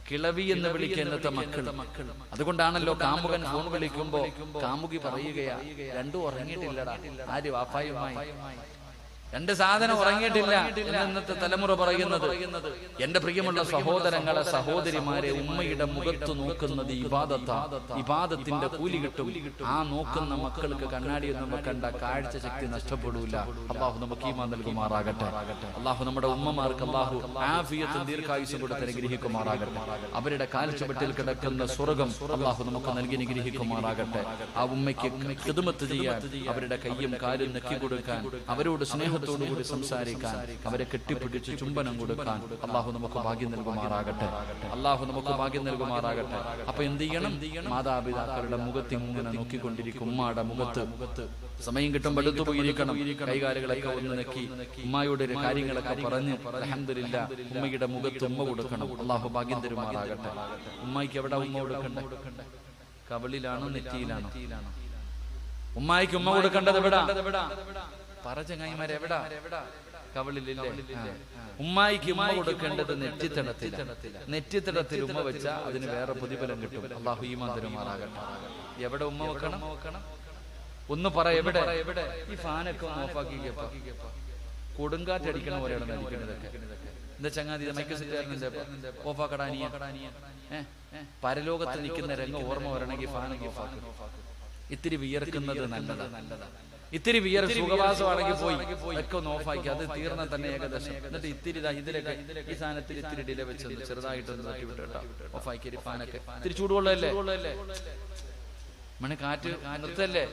കിളവി എന്ന് വിളിക്കുന്നത്തെ മക്കൾ. അതുകൊണ്ടാണല്ലോ കാമുകൻ ഫോൺ വിളിക്കുമ്പോ കാമുകി പറയുകയാ, 2 ഉറങ്ങിയിട്ടില്ലടാ. ആര്? വാപ്പായുമായി. 2 സാധനം ഉറങ്ങിയിട്ടില്ല ഇന്നത്തെ തലമുറ പറയുന്നത്. എന്റെ പ്രിയമുള്ള സഹോദരങ്ങളെ, സഹോദരിമാരെ, ഉമ്മയുടെ മുഖത്ത് നോക്കുന്നത് ഇബാദത്താ. ഇബാദത്തിന്റെ കൂലി കിട്ടും. ആ നോക്കുന്ന മക്കൾക്ക് കണ്ണാടിയൊന്നും വെക്കണ്ട, കാഴ്ച ശക്തി നഷ്ടപ്പെടൂല. അള്ളാഹു നമുക്ക് ഈമാൻ നൽകുമാറാകട്ടെ. അള്ളാഹു നമ്മുടെ ഉമ്മമാർക്ക് അള്ളാഹു ആഫിയത്തും ദീർഘായുസ്സും കൊടുത്ത് അനുഗ്രഹിക്കുമാറാകട്ടെ. അവരുടെ കാൽച്ചുവട്ടിൽ കിടക്കുന്ന സ്വർഗം അള്ളാഹു നമുക്ക് നൽകി അനുഗ്രഹിക്കുമാറാകട്ടെ. ആ ഉമ്മയ്ക്ക് ഖിദ്മത്ത് ചെയ്യാൻ, അവരുടെ കയ്യും കാലും നെക്കി കൊടുക്കാൻ, അവരോട് സ്നേഹം സ്നേഹത്തോടുകൂടി സംസാരിക്കാൻ, അവരെ കെട്ടിപ്പിടിച്ച് ചുംബനം കൊടുക്കാൻ അള്ളാഹു നമുക്ക് ഭാഗ്യം നൽകുമാറാകട്ടെ. അള്ളാഹു നമുക്ക് ഭാഗ്യം നൽകുമാറാകട്ടെ. അപ്പൊ എന്ത് ചെയ്യണം? മാതാപിതാക്കളുടെ മുഖത്ത് ഇങ്ങനെ നോക്കിക്കൊണ്ടിരിക്കും. ഉമ്മയുടെ മുഖത്ത് സമയം കിട്ടുമ്പോൾ എടുത്തു പോയിരിക്കണം. കൈകാലുകളൊക്കെ ഒന്ന് നെക്കി ഉമ്മയുടെ കാര്യങ്ങളൊക്കെ പറഞ്ഞ് അൽഹംദുലില്ലാ ഉമ്മയുടെ മുഖത്ത് ഉമ്മ കൊടുക്കണം. അള്ളാഹു ഭാഗ്യം തരുമാറാകട്ടെ. ഉമ്മയ്ക്ക് എവിടെ ഉമ്മ കൊടുക്കണ്ടേ? കവളിലാണോ നെറ്റിയിലാണോ? ഉമ്മായിക്ക് ഉമ്മ കൊടുക്കേണ്ടത് എവിടാ? പറ ചങ്ങായിമാരെ, എവിടാ? കവളിലില്ലേ? ഉമ്മായിക്ക് ഉമ്മ കൊടുക്കേണ്ടത് നെറ്റിത്തടത്തിൽ. നെറ്റിത്തടത്തിൽ ഉമ്മ വെച്ചാൽ അതിന് വേറെ പ്രതിഫലം കിട്ടും. അള്ളാഹു ഈമാൻ തരുമാറാകട്ടെ. എവിടെ ഉമ്മ വെക്കണം? ഒന്ന് പറ, എവിടെ? ഈ ഫാനൊക്കെ ഒന്ന് ഓഫാക്കി. കൊടുങ്കാറ്റടിക്കണ പോലെയാണ് നടിക്കുന്നതൊക്കെ. എന്താ ചങ്ങാതി മൈക്ക് സെറ്റ് ഓഫാക്കടാനിയ? പരലോകത്ത് നിൽക്കുന്ന രംഗം ഓർമ്മ വരണമെങ്കിൽ ഫാനൊക്കെ ഓഫാക്കും. ഇത്തിരി വിയർക്കുന്നത് നല്ലതാണ്. ഇത്തിരി വിയർ സുഖവാസമാണെങ്കിൽ പോയി ഒക്കെ ഒന്ന് ഓഫാക്കി. അത് തീർന്നാൽ തന്നെ ഏകദേശം. എന്നിട്ട് ഇത്തിരി ഇതിലൊക്കെ ഈ സാധനത്തിൽ ഇത്തിരി ഡിലെ വെച്ചൊന്ന് ചെറുതായിട്ടൊന്ന് തട്ടി വിട്ടോ. ഓഫാക്കി ഫാനൊക്കെ. ഇത്തിരി ചൂടുകൊള്ളല്ലേ? മണി കാറ്റ് നിർത്തല്ലേ?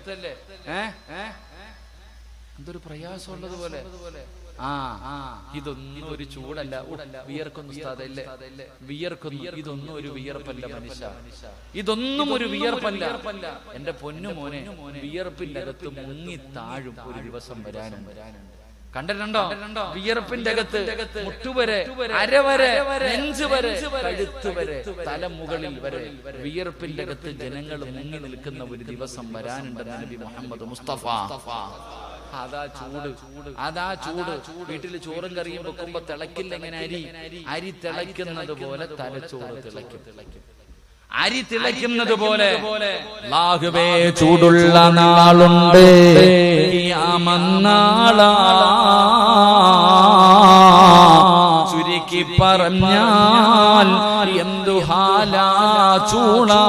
എന്തൊരു പ്രയാസമുള്ളത് പോലെ. ഇതൊന്നും ഒരു ചൂടല്ല. വിയർക്കുന്നു ഉസ്താദല്ലേ? വിയർക്കുന്നു. ഇതൊന്നും ഒരു വിയർപ്പല്ല മനുഷ്യ. ഇതൊന്നും ഒരു വിയർപ്പല്ല. എന്റെ പൊന്നു മോനെ, വിയർപ്പിന്റെ അകത്ത് മുങ്ങി താഴും ഒരു ദിവസം വരാനുണ്ട്. കണ്ടിട്ടുണ്ടോ? വിയർപ്പിന്റെ അകത്ത് മുട്ടുവരെ, അരവരെ, നെഞ്ച് വരെ, കഴുത്ത് വരെ, തലമുകളിൽ വരെ വിയർപ്പിന്റെ അകത്ത് ജനങ്ങൾ മുങ്ങി നിൽക്കുന്ന ഒരു ദിവസം വരാനുണ്ട്. നബി മുഹമ്മദ് മുസ്തഫ. അതാ ചൂട്. വീട്ടിൽ ചോറും കറിയും വെക്കുമ്പോ തിളക്കില്ല. എങ്ങനെ അരി തിളയ്ക്കുന്നത് പോലെ തലച്ചോറ് തിളയ്ക്കും. അരി തിളയ്ക്കുന്നത് പോലെ ലാഹുവേ ചൂടുള്ള നാളുണ്ട്, ഖിയാമന്നാളാ. ചുരുക്കി പറഞ്ഞാൽ എന്തു ഹാലാ ചൂടാ.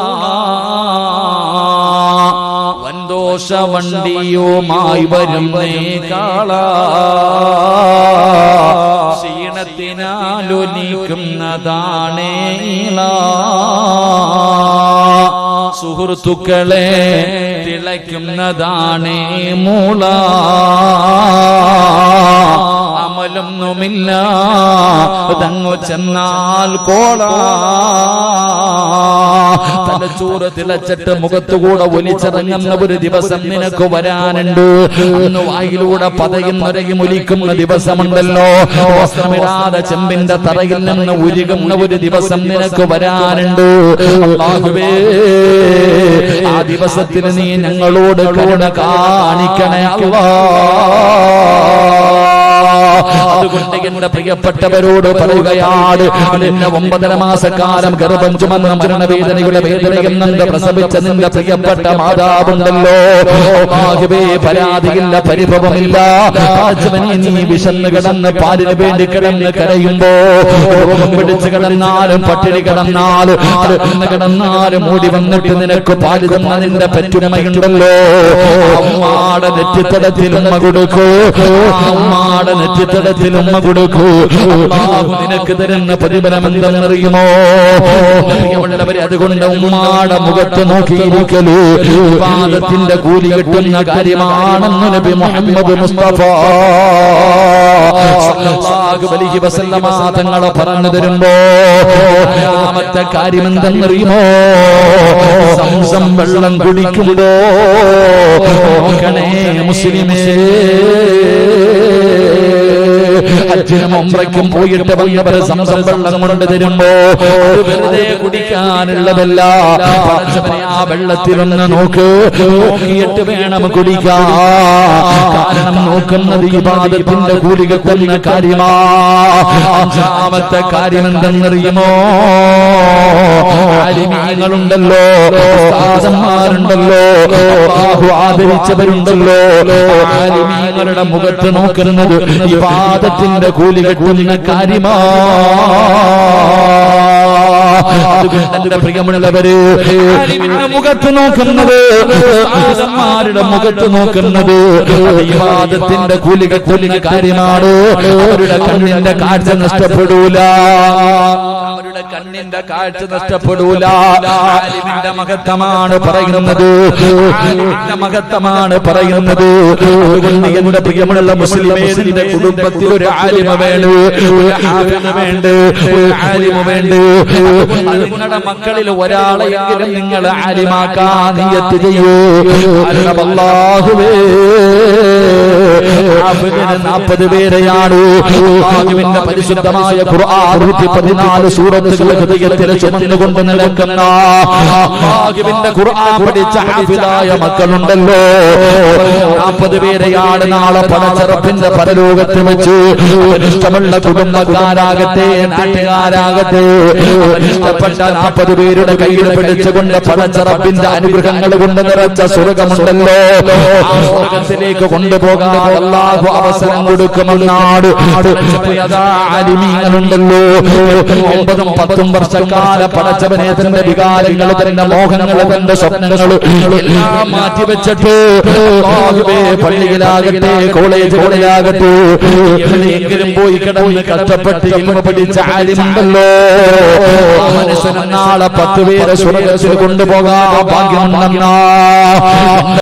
വൻദോഷ വണ്ടിയുമായി വരുന്നേ കാളാ. ക്ഷീണത്തിനാലൊലിക്കുന്നതാണേ ഇളാ. സുഹൃത്തുക്കളെ തിളയ്ക്കുന്നതാണേ മൂള. അമലൊന്നുമില്ല തങ്ങു ചെന്നാൽ കോള. തലച്ചോറ് തിളച്ചിട്ട് മുഖത്തുകൂടെ ഒലിച്ചിറങ്ങുന്ന ഒരു ദിവസം നിനക്ക് വരാനുണ്ട്. അന്ന് വായിലൂടെ പതയും നരയും ഒലിക്കുന്ന ദിവസമുണ്ടല്ലോ. വസ്ത്രമിടാതെ ചെമ്പിന്റെ തറയിൽ നിന്ന് ഉരുകുന്ന ഒരു ദിവസം നിനക്ക് വരാനുണ്ട്. അല്ലാഹുവേ, ആ ദിവസത്തിന് നീ ഞങ്ങളോട് കരുണ കാണിക്കണേ അല്ലാഹ്. അതുകൊണ്ട് എന്റെ പ്രിയപ്പെട്ടവരോട് പറയുകയാണ്, നിന്നെ 9.5 മാസക്കാലം ഗർഭം ചുമന്ന മരണവേദനയുടെ വേദനയിൽ നിന്ന് പ്രസവിച്ച നിന്റെ പ്രിയപ്പെട്ട മാതാവുണ്ടല്ലോ. പരാതിയില്ല, പരിഭവമില്ല. നീ വിശന്ന് കിടന്ന് പാലിന് വേണ്ടി കിടന്ന് കരയുമ്പോ, പിടിച്ചു കിടന്നാലും പട്ടിണി കിടന്നാലും മൂടി വന്നിട്ട് നിനക്ക് പാല് തന്ന നിന്റെ പെറ്റുമ്മയുണ്ടല്ലോ. അമ്മാടെ നെറ്റിത്തടത്തിൽ ഉമ്മ കൊടുക്കൂ. അമ്മാടെ നെറ്റിത്തടത്തിൽ ഉമ്മ കൊടുക്കൂ. അല്ലാഹു നിനക്ക് തരുന്ന പ്രതിഫലം എന്തെന്നറിയുമോ? പ്രിയമുള്ളവരെ, അതുകൊണ്ട് ഉമ്മാടെ മുഖത്ത് നോക്കിയിരിക്കലൂ ഇബാദത്തിന്റെ കൂലി കിട്ടുന്ന കാര്യമാണെന്ന് നബി മുഹമ്മദ് മുസ്തഫ സല്ലല്ലാഹു അലൈഹി വസല്ലമ തങ്ങൾ പറഞ്ഞു തരുമ്പോ, രണ്ടാമത്തെ കാര്യം എന്തെന്നറിയുമോ? സംസം വെള്ളം കുടിക്കുമ്പോ നോക്കണേ മുസ്ലിമേ, ഹജ്ജിനും ഉംറയ്ക്കും പോയിട്ട് വന്നവർ സംസം വെള്ളം കൊണ്ട് തരുമ്പോ വെറുതെ കുടിക്കാനുള്ളതല്ല. ആ വെള്ളത്തിലൊന്ന് നോക്കിയിട്ട് വേണം കുടിക്കാൻ. കാരണം നോക്കുന്നത് ഇബാദത്തിന്റെ കൂലി കിട്ടുന്ന കാര്യമാ. അഞ്ചാമത്തെ കാര്യം എന്തെന്നറിയുമോ? ആലിമീങ്ങളുണ്ടല്ലോ, ഉസ്താദന്മാരുണ്ടല്ലോ, അല്ലാഹു ആദരിച്ചവരുണ്ടല്ലോ. ആലിമീങ്ങളുടെ മുഖത്ത് നോക്കുന്നത് ഇബാദത്തിന്റെ കൂലി കിട്ടുന്ന കാര്യമാ. അതുകൊണ്ട് പ്രിയമുള്ളവര്, മുഖത്ത് നോക്കുന്നത്, ആദന്മാരുടെ മുഖത്ത് നോക്കുന്നത് ഇബാദത്തിന്റെ കൂലി കിട്ടുന്ന കാര്യമാണ്. അവരുടെ കണ്ണിന്റെ കാഴ്ച നഷ്ടപ്പെടൂല. അവരുടെ അവരുടെ കണ്ണിന്റെ കാഴ്ച നഷ്ടപ്പെടൂല. ആലിമിന്റെ മഹത്വമാണ് പറയുന്നത്, ആലിമിന്റെ മഹത്വമാണ് പറയുന്നത്. അതുകൊണ്ട് എന്റെ പ്രിയമുള്ള മുസ്ലിമേ, നിന്റെ കുടുംബത്തിൽ ഒരു ആലിമ വേണ്ട, ഒരു ഹാഫിള് വേണ്ട, ഒരു ആലിമ വേണ്ട. അതുകൊണ്ട് നിങ്ങളുടെ മക്കളിൽ ഒരാളെയെങ്കിലും നിങ്ങൾ ആലിമാക്കാൻ നിയ്യത്ത് ചെയ്യൂ. അല്ലാഹുവേ, ഹാഫിളിന് 40 പേരെയാണ് അല്ലാഹുവിന്റെ പരിശുദ്ധമായ ഖുർആൻ 114 സൂറത്തുകൾ ഹൃദയത്തിൽ ചുമന്നുകൊണ്ട് നടക്കുന്ന അല്ലാഹുവിന്റെ ഖുർആൻ പഠിച്ച ഹാഫിളായ മക്കളുണ്ടല്ലോ. 40 പേരെയാണ് നാളെ പടച്ചറപ്പിന്റെ പരലോകത്ത് വെച്ച് ഇഷ്ടമുള്ള കുടുംബക്കാരാകട്ടെ നാട്ടുകാരാകട്ടെ ഇഷ്ടപ്പെട്ട 40 പേരുടെ കയ്യിൽ പിടിച്ചുകൊണ്ട് പടച്ചറപ്പിന്റെ അനുഗ്രഹങ്ങൾ കൊണ്ട് നിറച്ച സ്വർഗമുണ്ടല്ലോ. ആ സ്വർഗത്തിലേക്ക് കൊണ്ടുപോകാൻ അല്ലാഹു അവസരം കൊടുക്കുമെന്നാണ്. ആലിമീങ്ങളുണ്ടല്ലോ 9ഉം 10ഉം വർഷക്കാല പടച്ചവനെ തന്റെ വികാരങ്ങൾ, തന്റെ മോഹങ്ങൾ, തന്റെ സ്വപ്നങ്ങൾ എല്ലാം മാറ്റിവെച്ചിട്ട് പള്ളിയിലാകട്ടെ കോളേജുകളിലാകട്ടെ എവിടെയെങ്കിലും പോയി കിടന്ന് കഷ്ടപ്പെട്ട് ഇൽമ പഠിച്ച ആലിമുണ്ടല്ലോ. മനുഷ്യന് നാളെ 10 പേരെ സ്വർഗ്ഗത്തിൽ കൊണ്ടുപോകാൻ ഭാഗ്യമുണ്ടെന്നാ